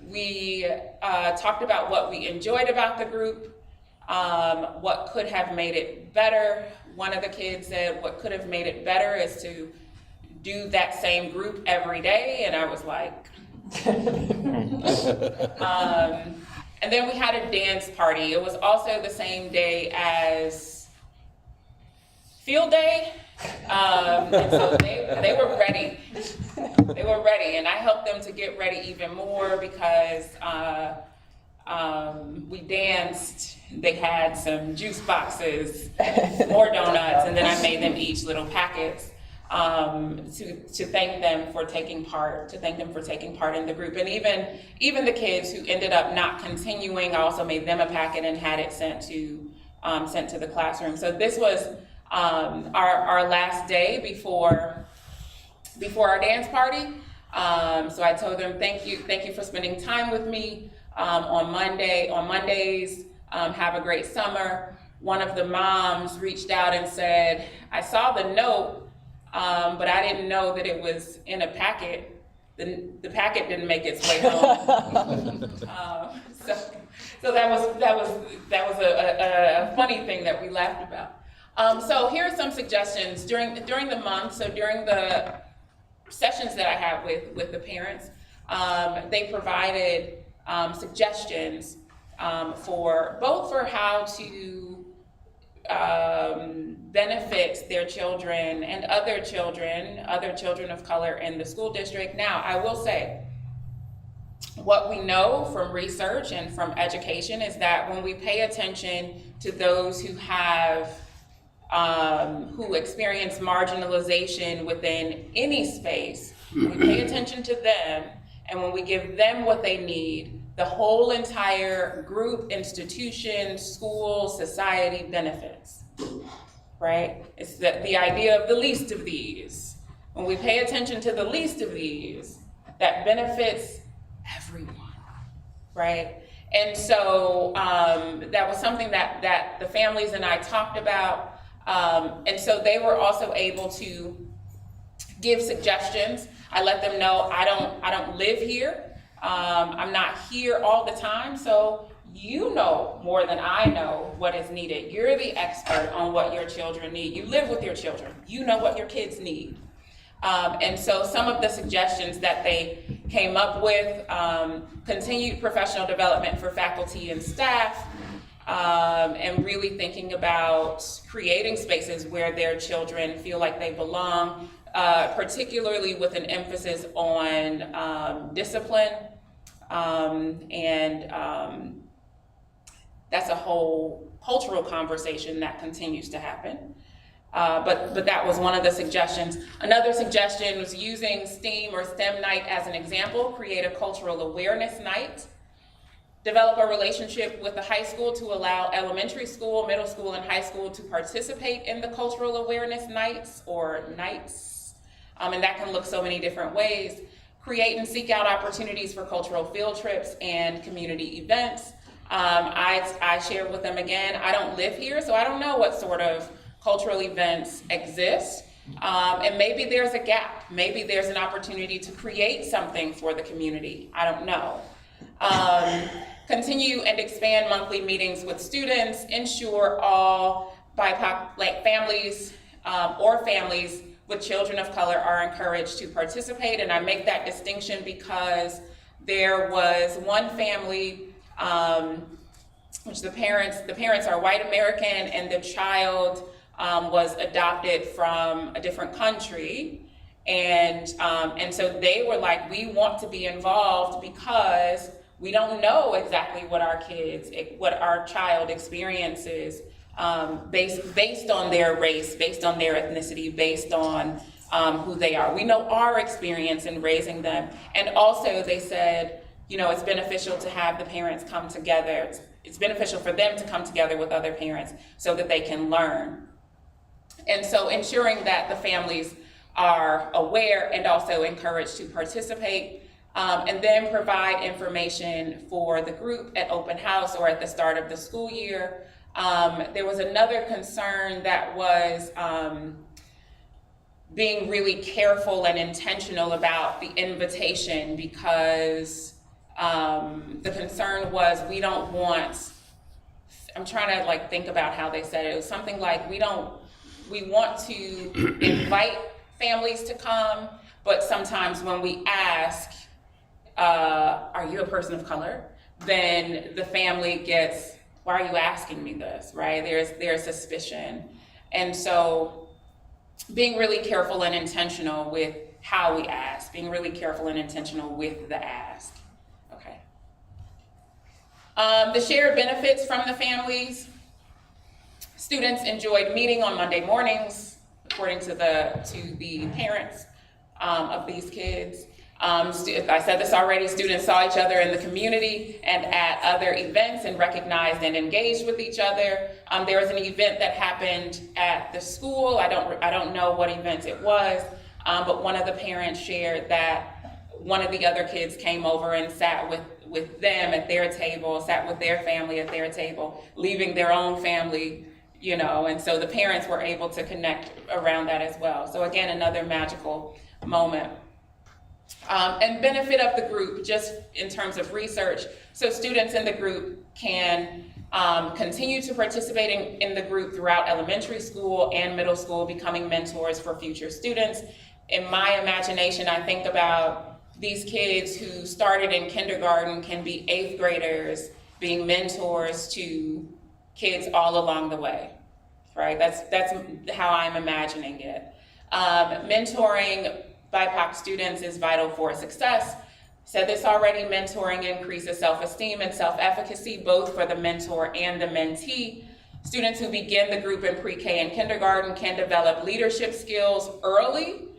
we talked about what we enjoyed about the group, what could have made it better. One of the kids said what could have made it better is to do that same group every day. And I was like, and then we had a dance party. It was also the same day as field day. And so they were ready. They were ready, and I helped them to get ready even more because we danced. They had some juice boxes, more donuts, and then I made them each little packets to thank them for taking part, in the group. And even the kids who ended up not continuing, I also made them a packet and had it sent to the classroom. So this was our last day before our dance party. So I told them, thank you for spending time with me on Mondays. Have a great summer. One of the moms reached out and said, I saw the note, but I didn't know that it was in a packet. The packet didn't make its way home. So that was a funny thing that we laughed about. So here are some suggestions during the month. So during the sessions that I have with the parents, they provided suggestions for how to benefit their children and other children of color in the school district. Now, I will say, what we know from research and from education is that when we pay attention to those who experience marginalization within any space, we pay attention to them, and when we give them what they need, the whole entire group, institution, school, society benefits, right? It's the idea of the least of these. When we pay attention to the least of these, that benefits everyone, right? And so that was something that the families and I talked about. And so they were also able to give suggestions. I let them know I don't live here. I'm not here all the time, so you know more than I know what is needed. You're the expert on what your children need. You live with your children. You know what your kids need. And so some of the suggestions that they came up with, continued professional development for faculty and staff, and really thinking about creating spaces where their children feel like they belong, particularly with an emphasis on discipline. That's a whole cultural conversation that continues to happen. But that was one of the suggestions. Another suggestion was using STEAM or STEM night as an example, create a cultural awareness night, develop a relationship with the high school to allow elementary school, middle school, and high school to participate in the cultural awareness nights or nights. And that can look so many different ways. Create and seek out opportunities for cultural field trips and community events. I shared with them again, I don't live here, so I don't know what sort of cultural events exist. And maybe there's a gap. Maybe there's an opportunity to create something for the community. I don't know. Continue and expand monthly meetings with students. Ensure all BIPOC families or families with children of color are encouraged to participate. And I make that distinction because there was one family which the parents are white American, and the child was adopted from a different country. And so they were like, we want to be involved because we don't know exactly what our child experiences based on their race, based on their ethnicity, based on who they are. We know our experience in raising them. And also they said, it's beneficial to have the parents come together. It's beneficial for them to come together with other parents so that they can learn. And so ensuring that the families are aware and also encouraged to participate, and then provide information for the group at open house or at the start of the school year. There was another concern that was being really careful and intentional about the invitation, because the concern was we don't want, I'm trying to think about how they said it. It was something like we want to invite families to come, but sometimes when we ask, are you a person of color? Then the family gets, why are you asking me this, right? There's suspicion. And so being really careful and intentional with how we ask, being really careful and intentional with the ask. Okay. The shared benefits from the families. Students enjoyed meeting on Monday mornings, according to the parents of these kids. I said this already, students saw each other in the community and at other events and recognized and engaged with each other. There was an event that happened at the school. I don't know what event it was, but one of the parents shared that one of the other kids came over and sat with them at their table, sat with their family at their table, leaving their own family, and so the parents were able to connect around that as well. So again, another magical moment. And benefit of the group, just in terms of research. So students in the group can continue to participate in the group throughout elementary school and middle school, becoming mentors for future students. In my imagination, I think about these kids who started in kindergarten can be 8th graders being mentors to kids all along the way, right? That's how I'm imagining it. Mentoring BIPOC students is vital for success. Said this already, mentoring increases self-esteem and self-efficacy, both for the mentor and the mentee. Students who begin the group in pre-K and kindergarten can develop leadership skills early,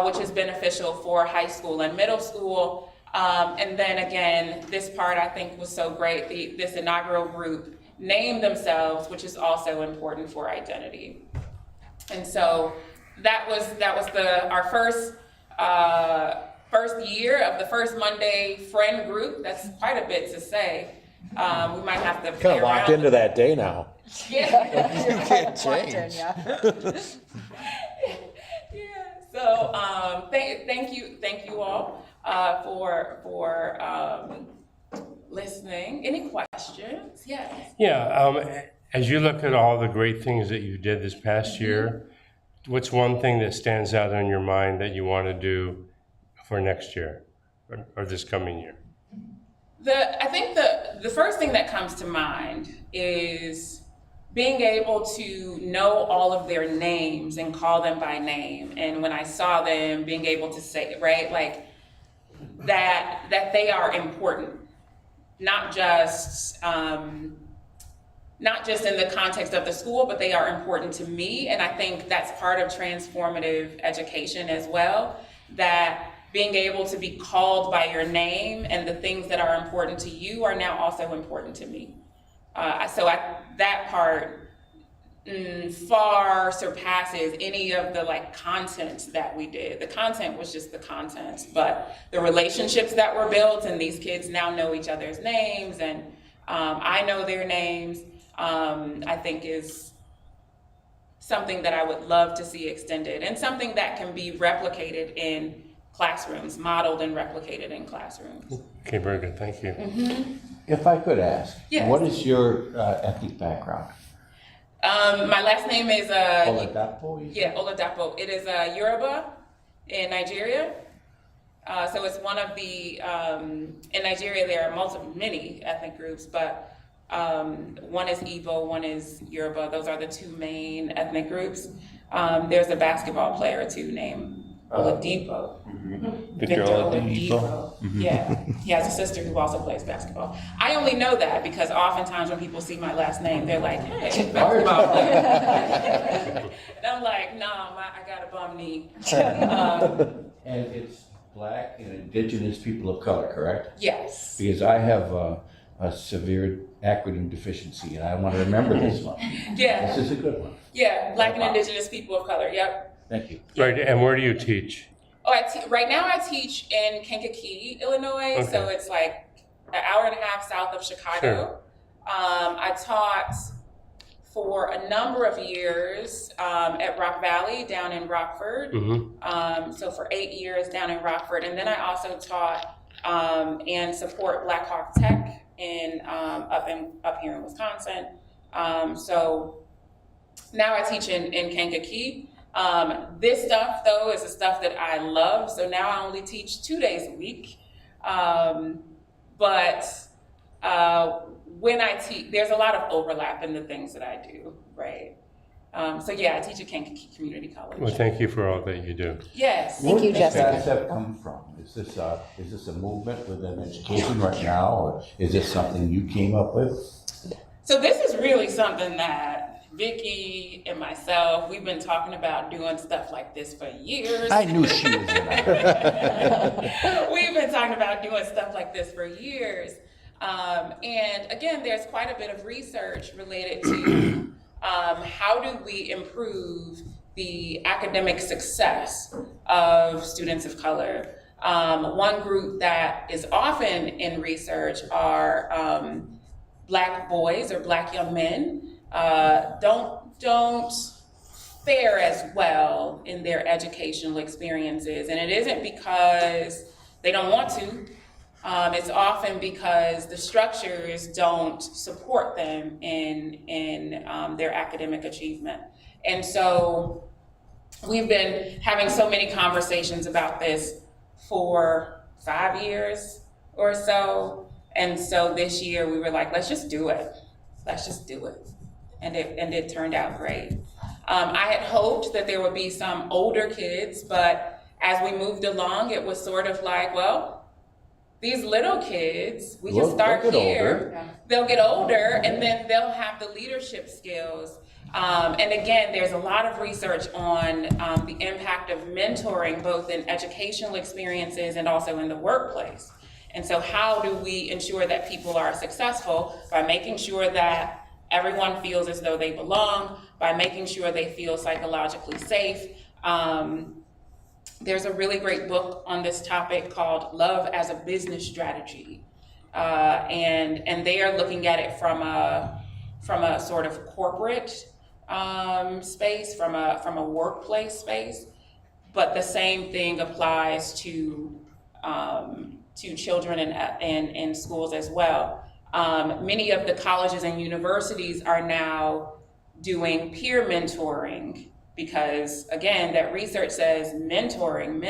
which is beneficial for high school and middle school. And then again, this part I think was so great, this inaugural group named themselves, which is also important for identity. And so that was our first year of the first Monday friend group. That's quite a bit to say. We might have to Kind of locked into that day now. Yeah. You can't change. Yeah. So thank you all for listening. Any questions? Yes. Yeah, as you look at all the great things that you did this past year, what's one thing that stands out in your mind that you want to do for next year or this coming year? I think the the first thing that comes to mind is being able to know all of their names and call them by name. And when I saw them, being able to say, right, like that they are important, not just in the context of the school, but they are important to me. And I think that's part of transformative education as well, that being able to be called by your name and the things that are important to you are now also important to me. That part far surpasses any of the like content that we did. The content was just the content, but the relationships that were built, and these kids now know each other's names, and I know their names, I think is something that I would love to see extended, and something that can be replicated in classrooms, modeled and replicated in classrooms. Okay, very good, thank you. If I could ask, Yes. what is your ethnic background? My last name is Oladapo? you said? Yeah, Oladapo. It is Yoruba in Nigeria. So it's one of the, in Nigeria there are many ethnic groups, but one is Igbo, one is Yoruba. Those are the two main ethnic groups. There's a basketball player too named Oladipo. Victor Oladipo. Yeah, he has a sister who also plays basketball. I only know that because oftentimes when people see my last name, they're like, "Hey, basketball player." And I'm like, "Nah, I got a bum knee." And it's Black and Indigenous people of color, correct? Yes. Because I have a severe acronym deficiency, and I want to remember this one. Yeah. This is a good one. Yeah, Black and Indigenous people of color. Yep. Thank you. Right, and where do you teach? Oh, right now I teach in Kankakee, Illinois, Okay. so it's like an hour and a half south of Chicago. Sure. I taught for a number of years at Rock Valley down in Rockford. So for 8 years down in Rockford, and then I also taught and support Black Hawk Tech up here in Wisconsin. So now I teach in Kankakee. This stuff though is the stuff that I love, so now I only teach 2 days a week. But when I teach, there's a lot of overlap in the things that I do, right? So yeah, I teach at Kankakee Community College. Well, thank you for all that you do. Yes. Thank you, Where does Jessica. this concept come from? Is this a movement within education right now, or is this something you came up with? So this is really something that Vicky and myself, we've been talking about doing stuff like this for years. I knew she was gonna. We've been talking about doing stuff like this for years. And again, there's quite a bit of research related to how do we improve the academic success of students of color. One group that is often in research are Black boys or Black young men. Don't fare as well in their educational experiences, and it isn't because they don't want to. It's often because the structures don't support them in their academic achievement. And so we've been having so many conversations about this for 5 years or so. And so this year we were like, let's just do it. Let's just do it. And it turned out great. I had hoped that there would be some older kids, but as we moved along, it was sort of like, well, these little kids, we can start here. They'll get older, and then they'll have the leadership skills. And again, there's a lot of research on the impact of mentoring, both in educational experiences and also in the workplace. And so how do we ensure that people are successful? By making sure that everyone feels as though they belong, by making sure they feel psychologically safe. There's a really great book on this topic called Love as a Business Strategy. And they are looking at it from a sort of corporate space, from a workplace space. But the same thing applies to children in schools as well. Many of the colleges and universities are now doing peer mentoring because, again, that research says mentoring.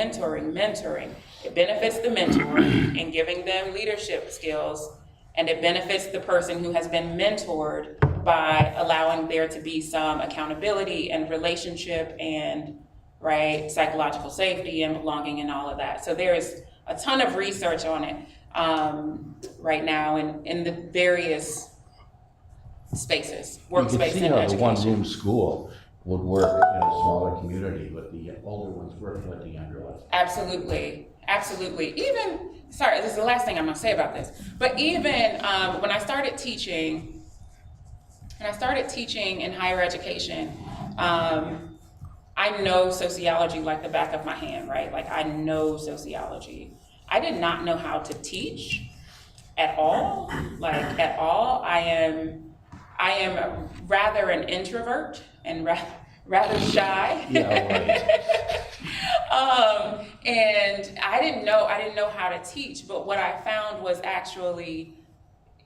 It benefits the mentor in giving them leadership skills, And it benefits the person who has been mentored by allowing there to be some accountability and relationship and, right, psychological safety and belonging and all of that. So there is a ton of research on it right now in the various spaces, You can workspace see and how the one-room education. school would work in a smaller community with the older ones working with the younger ones. Absolutely, absolutely. Even, sorry, this is the last thing I'm gonna say about this, but even when I started teaching in higher education, I know sociology like the back of my hand, right? Like I know sociology. I did not know how to teach at all, like at all. I am rather an introvert and rather shy. Yeah, right. And I didn't know how to teach, but what I found was actually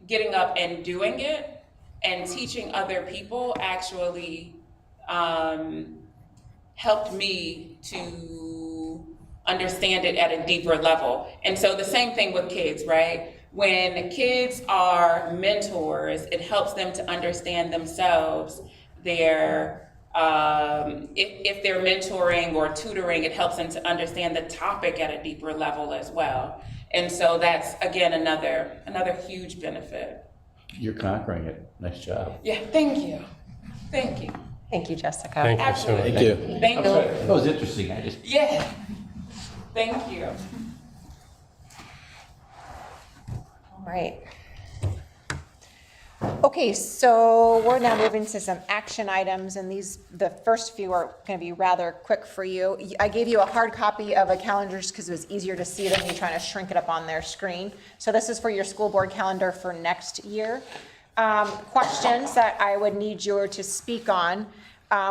getting up and doing it and teaching other people actually helped me to understand it at a deeper level. And so the same thing with kids, right? When kids are mentors, it helps them to understand themselves, their if they're mentoring or tutoring, it helps them to understand the topic at a deeper level as well. And so that's, again, another huge benefit. You're conquering it. Nice job. Yeah, thank you. Thank you. Thank you, Jessica. Thank you so much. Thank you. Thank you. That was interesting. I just, Yeah. Thank you. All right. Okay, so we're now moving to some action items, and the first few are going to be rather quick for you. I gave you a hard copy of a calendar just because it was easier to see than you trying to shrink it up on their screen. So this is for your school board calendar for next year. Questions that I would need you to speak on.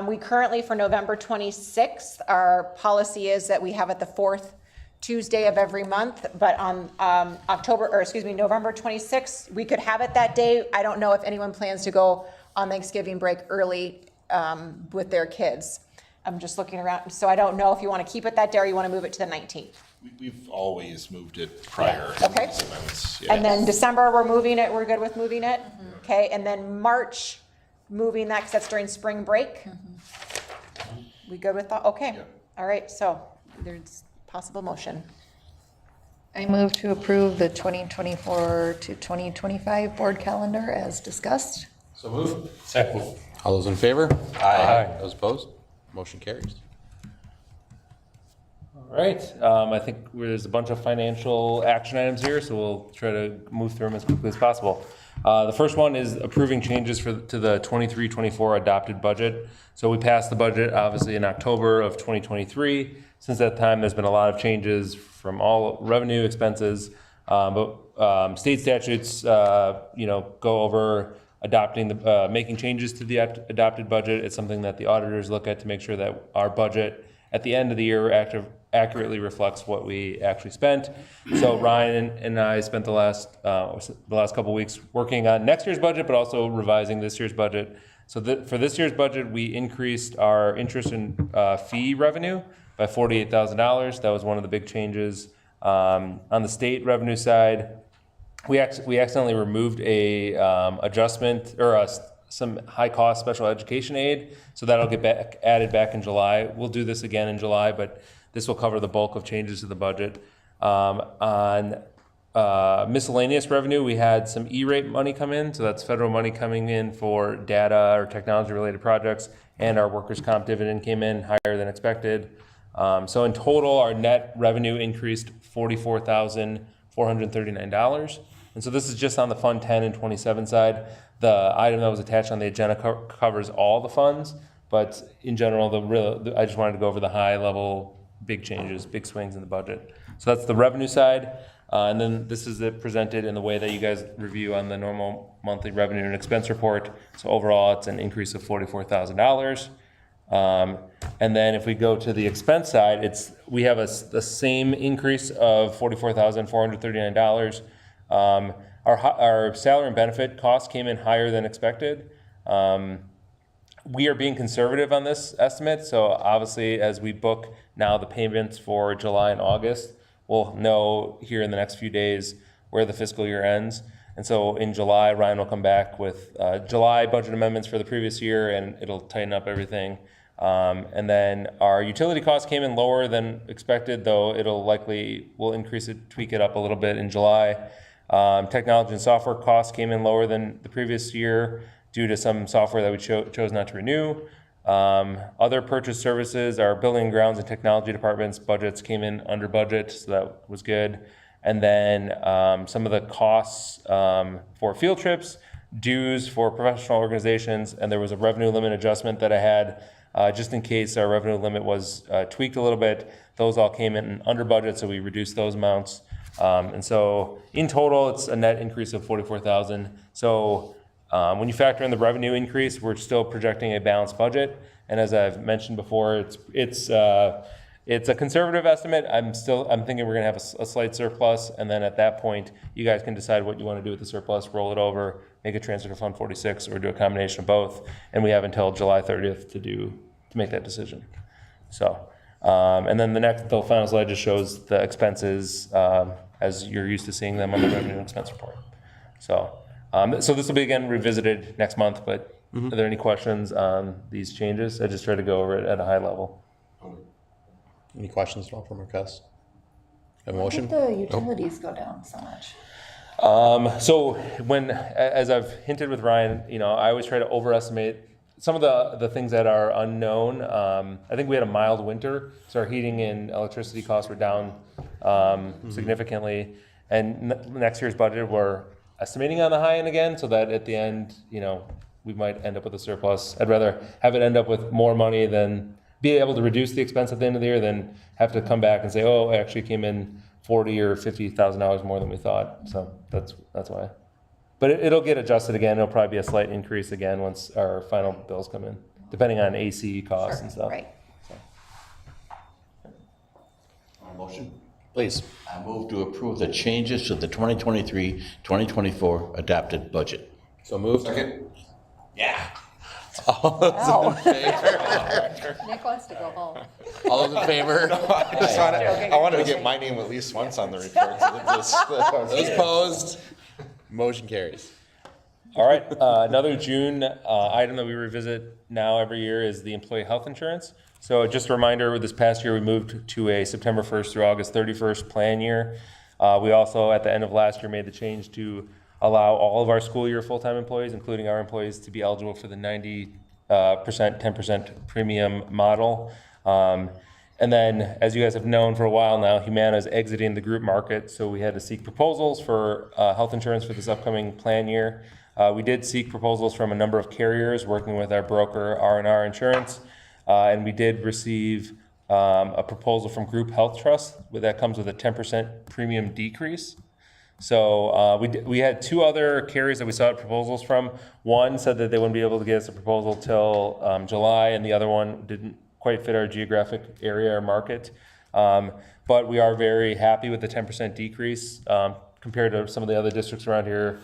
We currently, for November 26th, our policy is that we have it the fourth Tuesday of every month, but on November 26th, we could have it that day. I don't know if anyone plans to go on Thanksgiving break early with their kids. I'm just looking around, so I don't know if you want to keep it that day or you want to move it to the 19th. We've always moved it prior. Yeah. Okay. to these events, yeah. And then December, we're moving it, we're good with moving it? Okay, and then March, moving that, because that's during spring break? We good with that? Okay, all right, so there's possible motion. I move to approve the 2024 to 2025 board calendar as discussed. So moved. Second. All those in favor? Aye. Those opposed? Motion carries. All right, I think there's a bunch of financial action items here, so we'll try to move through them as quickly as possible. The first one is approving changes to the 23-24 adopted budget. So we passed the budget obviously in October of 2023. Since that time, there's been a lot of changes from all revenue, expenses, but state statutes, go over adopting making changes to the adopted budget. It's something that the auditors look at to make sure that our budget at the end of the year accurately reflects what we actually spent. So Ryan and I spent the last couple of weeks working on next year's budget, but also revising this year's budget. So for this year's budget, we increased our interest and fee revenue by $48,000. That was one of the big changes. On the state revenue side, we accidentally removed a adjustment or some high-cost special education aid, so that'll get added back in July. We'll do this again in July, but this will cover the bulk of changes to the budget. On miscellaneous revenue, we had some E-rate money come in, so that's federal money coming in for data or technology-related projects, and our workers' comp dividend came in higher than expected. So in total, our net revenue increased $44,439. And so this is just on the Fund 10 and 27 side. The item that was attached on the agenda covers all the funds, but in general, I just wanted to go over the high level, big changes, big swings in the budget. So that's the revenue side. And then this is it presented in the way that you guys review on the normal monthly revenue and expense report. So overall, it's an increase of $44,000. And then if we go to the expense side, we have the same increase of $44,439. Our salary and benefit costs came in higher than expected. We are being conservative on this estimate, so obviously as we book now the payments for July and August, we'll know here in the next few days where the fiscal year ends. And so in July, Ryan will come back with July budget amendments for the previous year, and it'll tighten up everything. And then our utility costs came in lower than expected, though we'll increase it, tweak it up a little bit in July. Technology and software costs came in lower than the previous year due to some software that we chose not to renew. Other purchase services, our building and grounds and technology departments budgets came in under budget, so that was good. And then some of the costs for field trips, dues for professional organizations, and there was a revenue limit adjustment that I had just in case our revenue limit was tweaked a little bit. Those all came in under budget, so we reduced those amounts. And so in total, it's a net increase of 44,000. So when you factor in the revenue increase, we're still projecting a balanced budget. And as I've mentioned before, it's a conservative estimate. I'm thinking we're gonna have a slight surplus, and then at that point, you guys can decide what you want to do with the surplus, roll it over, make a transfer to Fund 46, or do a combination of both. And we have until July 30th to make that decision. So, and then the final slide just shows the expenses as you're used to seeing them on the revenue and expense report. So, so this will be again revisited next month. But are there any questions on these changes? I just tried to go over it at a high level. Any questions at all from Marquez? A Why motion? did the utilities go down so much? So as I've hinted with Ryan, I always try to overestimate some of the things that are unknown. I think we had a mild winter, so our heating and electricity costs were down significantly. And next year's budget, we're estimating on the high end again, so that at the end, we might end up with a surplus. I'd rather have it end up with more money than be able to reduce the expense at the end of the year than have to come back and say, oh, it actually came in $40,000 or $50,000 more than we thought. So that's why. But it'll get adjusted again. It'll probably be a slight increase again once our final bills come in, depending on AC costs and stuff. Right. Motion? Please. I move to approve the changes to the 2023-2024 adopted budget. So moved. Yeah. Wow. Nick wants to go home. All those in favor? I wanted to get my name at least once on the report. Those opposed? Motion carries. All right, another June item that we revisit now every year is the employee health insurance. So just a reminder, this past year we moved to a September 1st through August 31st plan year. We also, at the end of last year, made the change to allow all of our school year full-time employees, including our employees, to be eligible for the 90%, 10% premium model. And then, as you guys have known for a while now, Humana is exiting the group market, so we had to seek proposals for health insurance for this upcoming plan year. We did seek proposals from a number of carriers, working with our broker, R&R Insurance, and we did receive a proposal from Group Health Trust that comes with a 10% premium decrease. So we had two other carriers that we sought proposals from. One said that they wouldn't be able to get us a proposal till July, and the other one didn't quite fit our geographic area or market. But we are very happy with the 10% decrease compared to some of the other districts around here.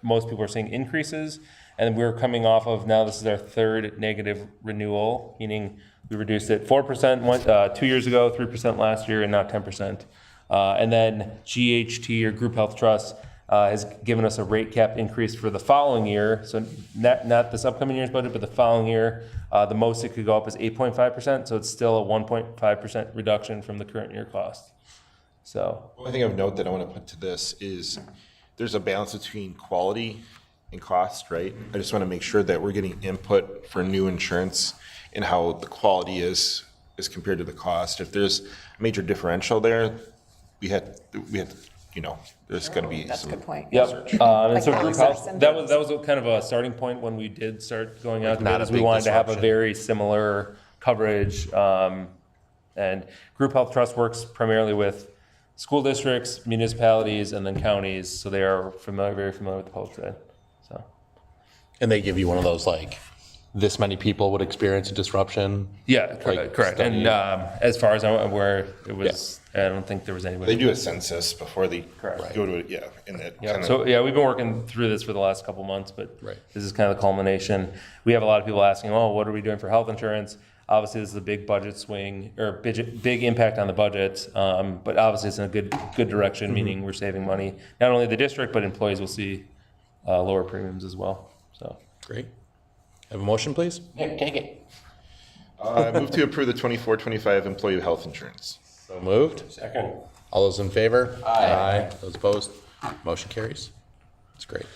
Most people are seeing increases, and we're coming off of, now this is our third negative renewal, meaning we reduced it 4% 2 years ago, 3% last year, and now 10%. And then GHT, or Group Health Trust, has given us a rate cap increase for the following year. So not this upcoming year's budget, but the following year, the most it could go up is 8.5%. So it's still a 1.5% reduction from the current year cost. So One thing of note that I want to put to this is there's a balance between quality and cost, right? I just want to make sure that we're getting input for new insurance and how the quality is compared to the cost. If there's a major differential there, we had, there's going to be That's a some. good point. yep. And so Like Group research Health, that was kind of a starting point when we did start going out. Not a Because we big wanted to have a disruption. very similar coverage. And Group Health Trust works primarily with school districts, municipalities, and then counties. So they are very familiar with the public side. So. And they give you one of those, like, this many people would experience a disruption? Yeah, Like correct. study. And as far as I'm aware, it was, I don't think there was anybody. They do a census before they Correct. go to it, yeah. And it Yeah, kind so yeah, we've been working through this for the last couple months, but Right. this is kind of the culmination. We have a lot of people asking, oh, what are we doing for health insurance? Obviously, this is a big budget swing, or big impact on the budget, but obviously it's in a good direction, meaning we're saving money. Not only the district, but employees will see lower premiums as well, so. Great. Have a motion, please? Nick, take it. I move to approve the 24-25 employee health insurance. So moved. Second. All those in favor? Aye. Those opposed? Motion carries. That's great.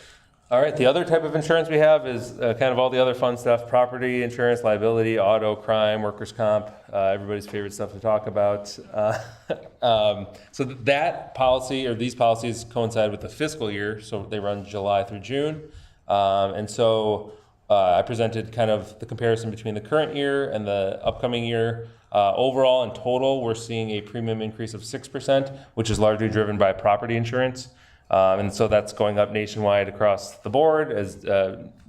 All right, the other type of insurance we have is kind of all the other fun stuff: property insurance, liability, auto, crime, workers' comp, everybody's favorite stuff to talk about. So that policy, or these policies, coincide with the fiscal year, so they run July through June. And so I presented kind of the comparison between the current year and the upcoming year. Overall, in total, we're seeing a premium increase of 6%, which is largely driven by property insurance. And so that's going up nationwide across the board. As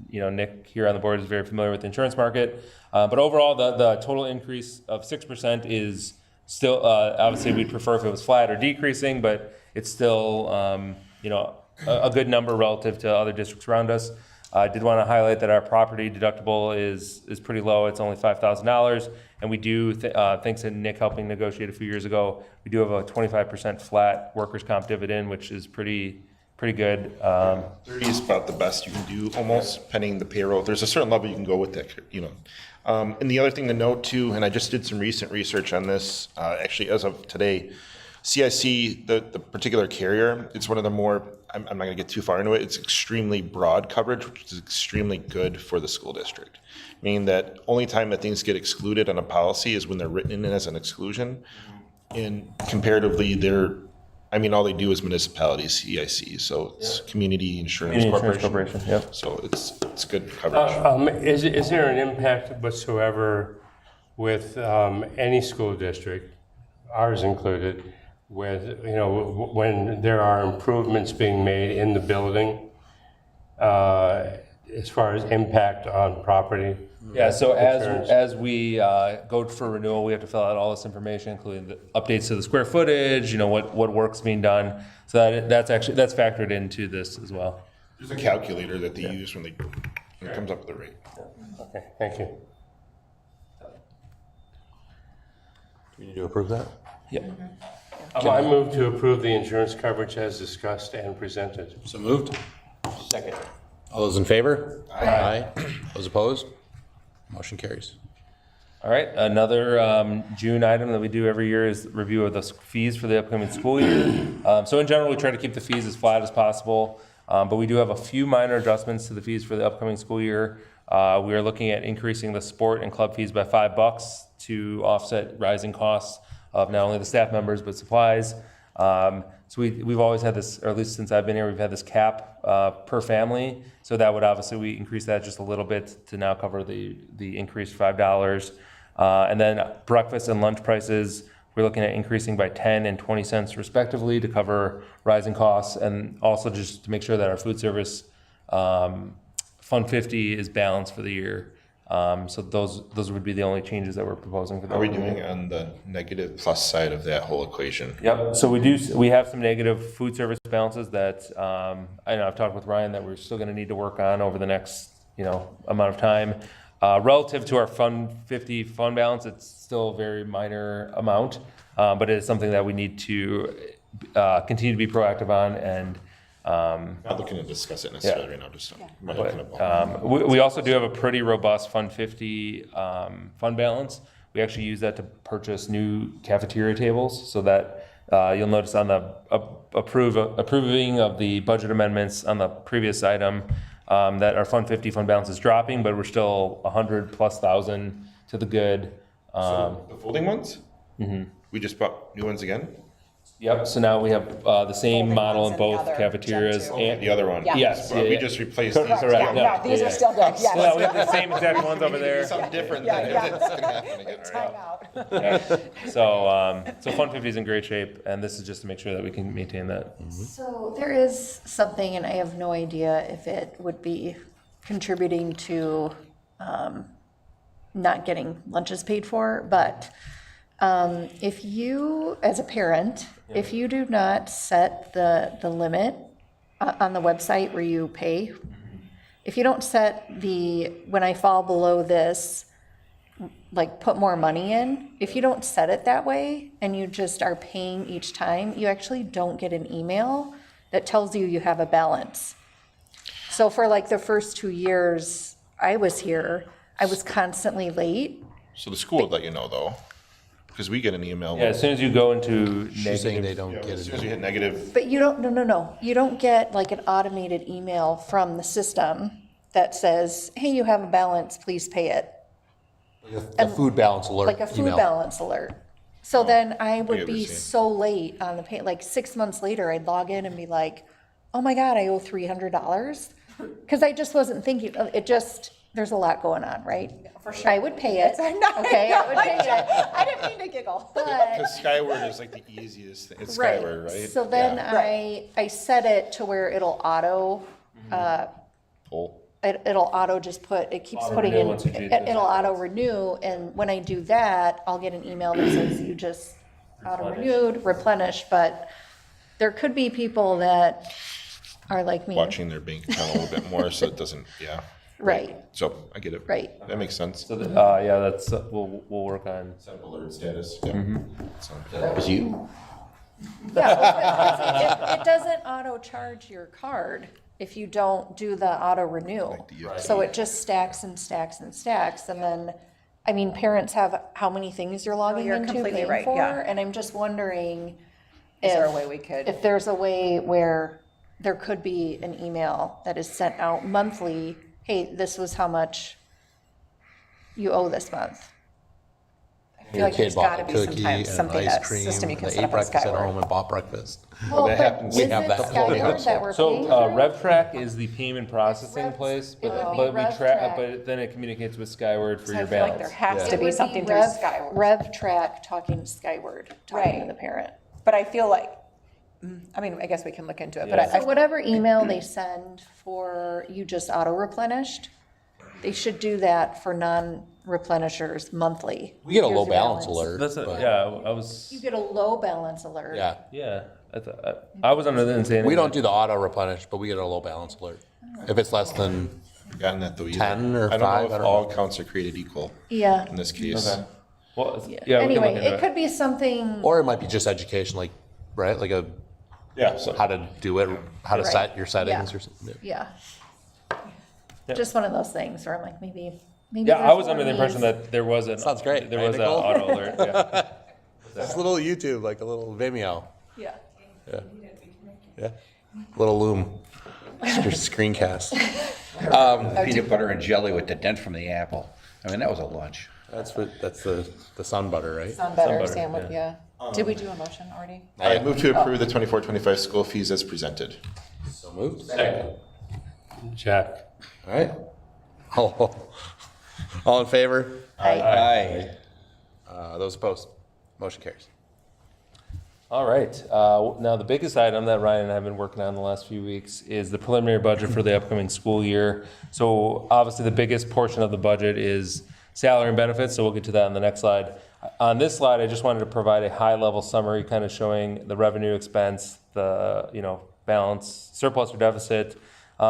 Nick here on the board is very familiar with the insurance market. But overall, the total increase of 6% is still, obviously we'd prefer if it was flat or decreasing, but it's still, a good number relative to other districts around us. I did want to highlight that our property deductible is pretty low. It's only $5,000. And we do, thanks to Nick helping negotiate a few years ago, we do have a 25% flat workers' comp dividend, which is pretty good. 30 is about the best you can do, almost, pending the payroll. There's a certain level you can go with that, And the other thing to note too, and I just did some recent research on this, actually as of today, CIC, the particular carrier, it's one of the more, I'm not gonna get too far into it, it's extremely broad coverage, which is extremely good for the school district. Meaning that only time that things get excluded on a policy is when they're written in as an exclusion. And comparatively, all they do is municipalities, CIC, so it's Community Insurance Corporation. Yep. So it's good coverage. Is there an impact whatsoever with any school district, ours included, with, when there are improvements being made in the building, as far as impact on property? Yeah, so insurance? as we go for renewal, we have to fill out all this information, including the updates to the square footage, what work's being done. So that's factored into this as well. There's a calculator that they use when it comes up with the rate. Okay, thank you. Do we need to approve that? Yeah. I move to approve the insurance coverage as discussed and presented. So moved. Second. All those in favor? Aye. Those opposed? Motion carries. All right, another June item that we do every year is review of the fees for the upcoming school year. So in general, we try to keep the fees as flat as possible, but we do have a few minor adjustments to the fees for the upcoming school year. We are looking at increasing the sport and club fees by $5 to offset rising costs of not only the staff members, but supplies. So we've always had this, or at least since I've been here, we've had this cap per family. So that would obviously, we increase that just a little bit to now cover the increased $5. And then breakfast and lunch prices, we're looking at increasing by 10 and 20 cents respectively to cover rising costs, and also just to make sure that our food service Fund 50 is balanced for the year. So those would be the only changes that we're proposing for that. How are we doing on the negative plus side of that whole equation? Yep, so we have some negative food service balances that, I know I've talked with Ryan that we're still gonna need to work on over the next, amount of time. Relative to our Fund 50 fund balance, it's still a very minor amount, but it is something that we need to continue to be proactive on, and Not looking to discuss it necessarily right now, just my kind of ball. we also do have a pretty robust Fund 50 fund balance. We actually use that to purchase new cafeteria tables, so that you'll notice on the approving of the budget amendments on the previous item, that our Fund 50 fund balance is dropping, but we're still 100,000+ to the good. So the folding ones? Mm-hmm. We just bought new ones again? Yep, so now we have the same Folding model ones in in the both other cafeterias. Gen And The other one? Yeah. Yes, Well, yeah, we yeah. just replaced Correct. these. Correct. No, these are still good, yes. Yeah, we have the same exact ones over there. Something different Yeah, than yeah. it's gonna happen again, Time right? out. So Fund 50 is in great shape, and this is just to make sure that we can maintain that. So there is something, and I have no idea if it would be contributing to not getting lunches paid for, but if you, as a parent, if you do not set the limit on the website where you pay, if you don't set when I fall below this, like put more money in, if you don't set it that way and you just are paying each time, you actually don't get an email that tells you you have a balance. So for like the first 2 years I was here, I was constantly late. So the school would let you know though, because we get an email. Yeah, as soon as you go into She's saying they negative, don't get As soon as it. you hit negative, But you don't, no. You don't get like an automated email from the system that says, hey, you have a balance, please pay it. A food balance alert Like a food email. balance alert. So then I would ever be seen. so late on the pay, like 6 months later, I'd log in and be like, oh my God, I owe $300. Because I just wasn't thinking, it just, there's a lot going on, right? For sure. I would pay it. Okay, I would pay it. I didn't mean to giggle. But, because Skyward is like the easiest thing. It's Skyward, right? So then Yeah. I set it to where it'll auto, Pull. it'll auto just put, it keeps Auto putting renew in, once you do this. it'll auto renew, and when I do that, I'll get an email that says you just auto renewed, replenish, but there could be people that are like me. Watching their bank account a little bit more, so it doesn't, yeah. Right, So I get it. right. That makes sense. so yeah, that's, we'll work on. Set up alert status. Yeah. So- That was you? Yeah, it doesn't auto charge your card if you don't do the auto renew. So it just stacks and stacks and stacks, and then, I mean, parents have how many things you're logging you're into, completely paying right, for, yeah. and I'm just wondering Is there a if- way we could? if there's a way where there could be an email that is sent out monthly, hey, this was how much you owe this month. I feel like Your there's kid bought gotta a be cookie sometimes and something ice that cream, system you and can they set ate up on breakfast at Skyward. home and bought breakfast. Well, that but happens. is We have it that whole Skyward household. that we're So, paying for? RevTrack is the payment processing Revs- place, it would be but we track, RevTrack. but then it communicates with Skyward for So your I feel like there balance. has to It be would something through Rev- Skyward. RevTrack talking to Skyward, talking to Right. the parent. But I feel like, I mean, I guess we can look into it, but Yeah. I, So whatever email they send for you just auto replenished, they should do that for non-replenishers monthly. We get a Here's low your balance alert. That's, but yeah, I You was, get a low balance alert. Yeah, yeah, I was under the insane. we don't do the auto replenish, but we get a low balance alert. If it's less than, Gotten that though either. 10 or I don't 5, know I if don't all know. accounts are created equal Yeah. in this case. Okay. Well, yeah, we can Anyway, look into it could be something, or it might be just education, like, right, like a, Yeah, so how to do it, how to Right. set your settings Yeah. or something. yeah. Yep. Just one of those things where I'm like, maybe Yeah, I there's was more under the impression needs. that there was an. Sounds great, There right, was an Nicole? auto alert, yeah. It's a little YouTube, like a little Vimeo. Yeah. Yeah. Little Loom. Your screencast. Peanut butter and jelly with the dent from the apple. I mean, that was a lunch. That's the sun butter, right? Sun butter butter, sandwich, yeah. Did we do a motion already? I move to approve the 24-25 school fees as presented. So moved. Jack. All right. All in favor? Aye. Those opposed? Motion carries. All right, now the biggest item that Ryan and I have been working on the last few weeks is the preliminary budget for the upcoming school year. So obviously the biggest portion of the budget is salary and benefits, so we'll get to that on the next slide. On this slide, I just wanted to provide a high-level summary, kind of showing the revenue expense, the, balance, surplus or deficit.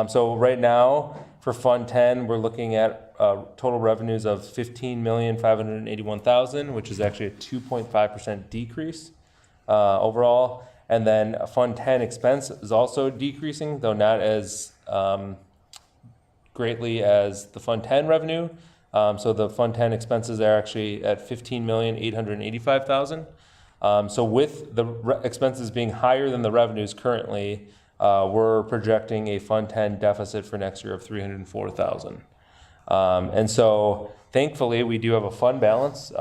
So right now, for Fund 10, we're looking at total revenues of $15,581,000, which is actually a 2.5% decrease overall. And then Fund 10 expense is also decreasing, though not as greatly as the Fund 10 revenue. So the Fund 10 expenses are actually at $15,885,000. So with the expenses being higher than the revenues currently, we're projecting a Fund 10 deficit for next year of $304,000. And so thankfully, we do have a fund balance.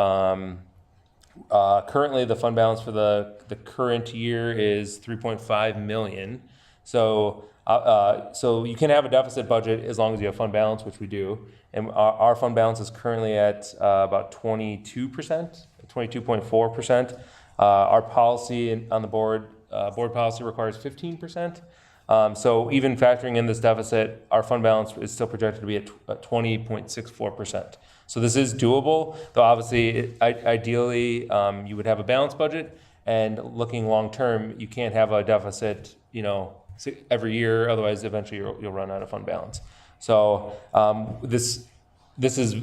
Currently, the fund balance for the current year is 3.5 million. So you can have a deficit budget as long as you have fund balance, which we do. And our fund balance is currently at about 22%, 22.4%. Our policy on the board policy requires 15%. So even factoring in this deficit, our fund balance is still projected to be at 20.64%. So this is doable, though obviously, ideally, you would have a balanced budget, and looking long-term, you can't have a deficit, every year, otherwise eventually you'll run out of fund balance. So this is,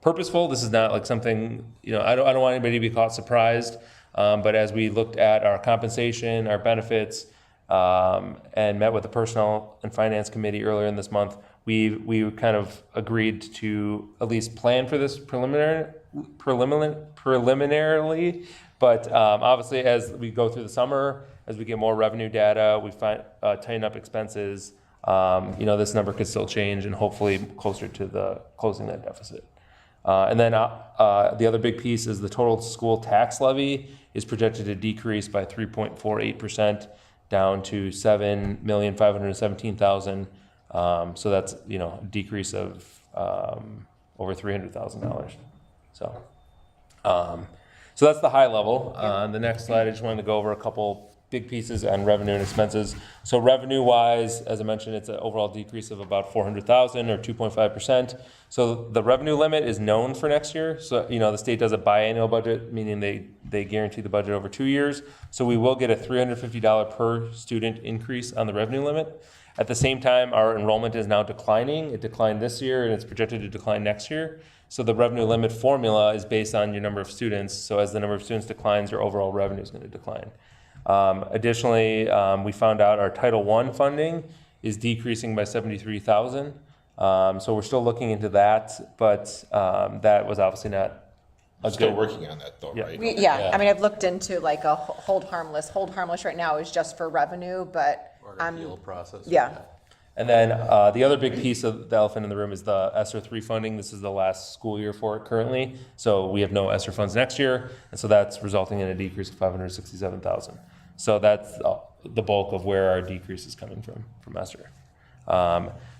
purposeful. This is not like something, I don't want anybody to be caught surprised. But as we looked at our compensation, our benefits, and met with the Personnel and Finance Committee earlier in this month. We kind of agreed to at least plan for this preliminarily, but obviously as we go through the summer, as we get more revenue data, we tighten up expenses, this number could still change and hopefully closer to the closing that deficit. And then the other big piece is the total school tax levy is projected to decrease by 3.48% down to $7,517,000. So that's, a decrease of over $300,000. So that's the high level. On the next slide, I just wanted to go over a couple big pieces on revenue and expenses. So revenue-wise, as I mentioned, it's an overall decrease of about $400,000 or 2.5%. So the revenue limit is known for next year. So, the state does a biannual budget, meaning they guarantee the budget over 2 years. So we will get a $350 per student increase on the revenue limit. At the same time, our enrollment is now declining. It declined this year and it's projected to decline next year. So the revenue limit formula is based on your number of students. So as the number of students declines, your overall revenue is going to decline. Additionally, we found out our Title I funding is decreasing by $73,000. So we're still looking into that, but that was obviously not a Still good. working on that though, right? I mean, I've looked into like a hold harmless. Hold harmless right now is just for revenue, but Appeal process. yeah. And then the other big piece of the elephant in the room is the ESSER 3 funding. This is the last school year for it currently. So we have no ESSER funds next year. And so that's resulting in a decrease of $567,000. So that's the bulk of where our decrease is coming from ESSER.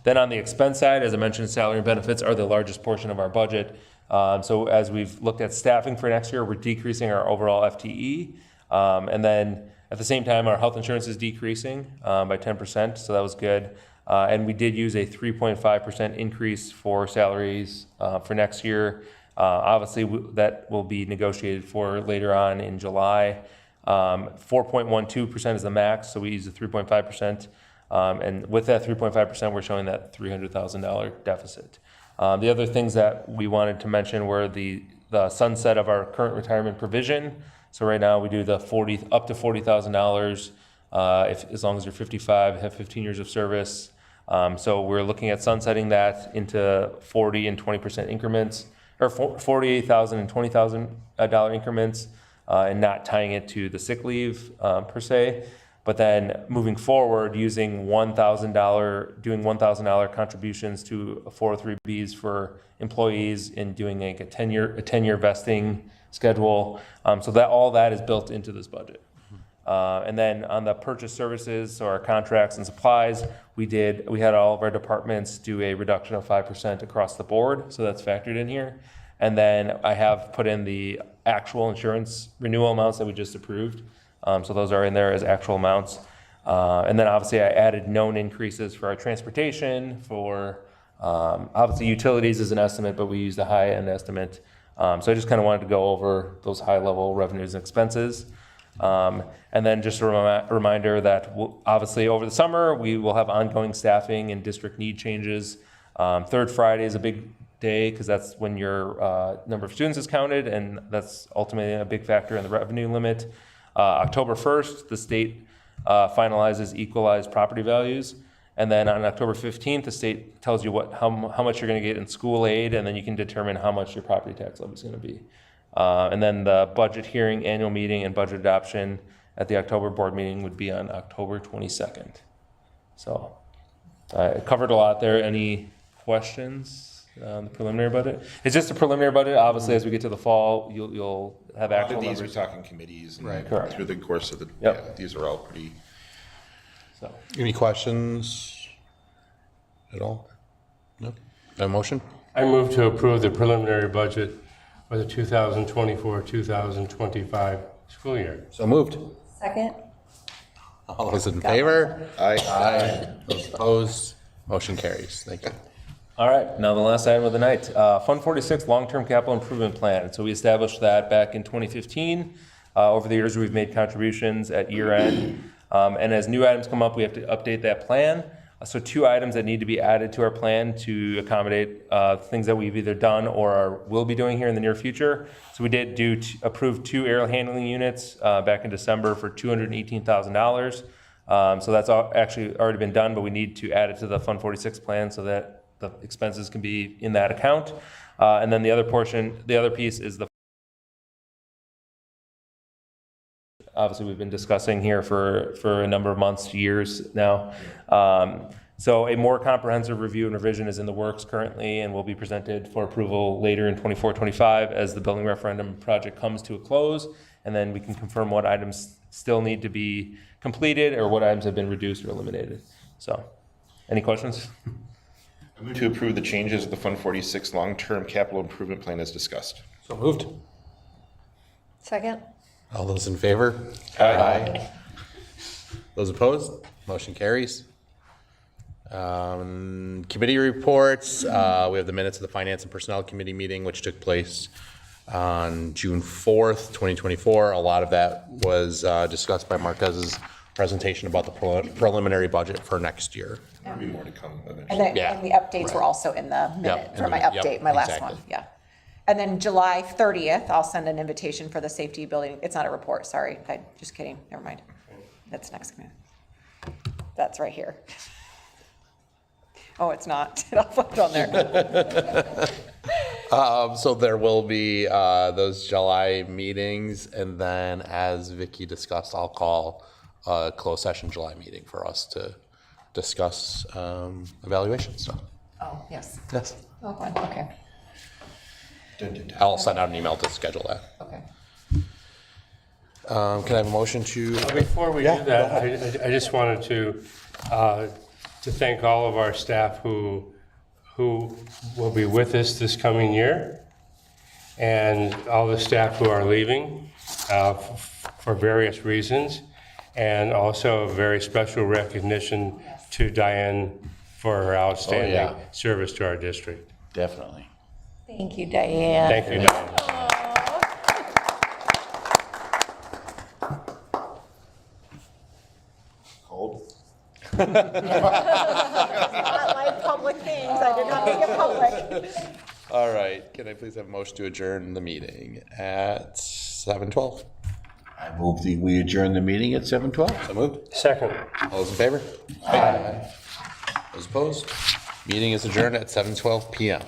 Then on the expense side, as I mentioned, salary and benefits are the largest portion of our budget. So as we've looked at staffing for next year, we're decreasing our overall FTE. And then at the same time, our health insurance is decreasing by 10%. So that was good. And we did use a 3.5% increase for salaries for next year. Obviously, that will be negotiated for later on in July. 4.12% is the max, so we use the 3.5%. And with that 3.5%, we're showing that $300,000 deficit. The other things that we wanted to mention were the sunset of our current retirement provision. So right now we do the up to $40,000 as long as you're 55, have 15 years of service. So we're looking at sunsetting that into 40 and 20% increments, or $48,000 and $20,000 increments, and not tying it to the sick leave per se. But then moving forward, using doing $1,000 contributions to 403Bs for employees and doing like a 10-year vesting schedule. So that all that is built into this budget. And then on the purchase services, so our contracts and supplies, we had all of our departments do a reduction of 5% across the board. So that's factored in here. And then I have put in the actual insurance renewal amounts that we just approved. So those are in there as actual amounts. And then obviously I added known increases for our transportation, for obviously utilities is an estimate, but we use the high end estimate. So I just kind of wanted to go over those high level revenues and expenses. And then just a reminder that obviously over the summer, we will have ongoing staffing and district need changes. Third Friday is a big day because that's when your number of students is counted, and that's ultimately a big factor in the revenue limit. October 1st, the state finalizes equalized property values. And then on October 15th, the state tells you how much you're going to get in school aid, and then you can determine how much your property tax levy is going to be. And then the budget hearing, annual meeting, and budget adoption at the October board meeting would be on October 22nd. So I covered a lot there. Any questions on the preliminary budget? It's just a preliminary budget. Obviously, as we get to the fall, you'll have A lot actual of these numbers. we're talking committees and Correct. through the course of the, Yep. yeah, these are all pretty. So. Any questions at all? No? A motion? I move to approve the preliminary budget for the 2024-2025 school year. So moved. Second? All those in favor? Aye. Aye. Those opposed? Motion carries. Thank you. All right, now the last item of the night, Fund 46 Long-Term Capital Improvement Plan. So we established that back in 2015. Over the years, we've made contributions at year end. And as new items come up, we have to update that plan. So 2 items that need to be added to our plan to accommodate things that we've either done or will be doing here in the near future. So we did approve 2 air handling units back in December for $218,000. So that's actually already been done, but we need to add it to the Fund 46 plan so that the expenses can be in that account. And then the other piece is obviously we've been discussing here for a number of months, years now. So a more comprehensive review and revision is in the works currently and will be presented for approval later in 24-25 as the building referendum project comes to a close. And then we can confirm what items still need to be completed or what items have been reduced or eliminated. So, any questions? I move to approve the changes of the Fund 46 long-term capital improvement plan as discussed. So moved. Second? All those in favor? Aye. Those opposed? Motion carries. Committee reports. We have the minutes of the Finance and Personnel Committee meeting, which took place on June 4th, 2024. A lot of that was discussed by Marquez's presentation about the preliminary budget for next year. There'll be more to come eventually. And the updates were also in the minute, for my update, my last one, yeah. And then July 30th, I'll send an invitation for the safety building. It's not a report, sorry. Just kidding, never mind. That's next. That's right here. Oh, it's not. I'll put it on there. So there will be those July meetings, and then as Vicky discussed, I'll call a closed session July meeting for us to discuss evaluation stuff. Oh, yes. Yes. Oh, fine, okay, I'll send out an email to schedule that. okay. Can I have a motion to? Before we do that, I just wanted to thank all of our staff who will be with us this coming year, and all the staff who are leaving for various reasons, and also a very special recognition to Diane for her outstanding service to our district. Definitely. Thank you, Diane. Thank you, Diane. Cold? Not like public things, I did not make it public. All right, can I please have a motion to adjourn the meeting at 7:12? I move we adjourn the meeting at 7:12. So moved. Second. All those in favor? Aye. Those opposed? Meeting is adjourned at 7:12 p.m.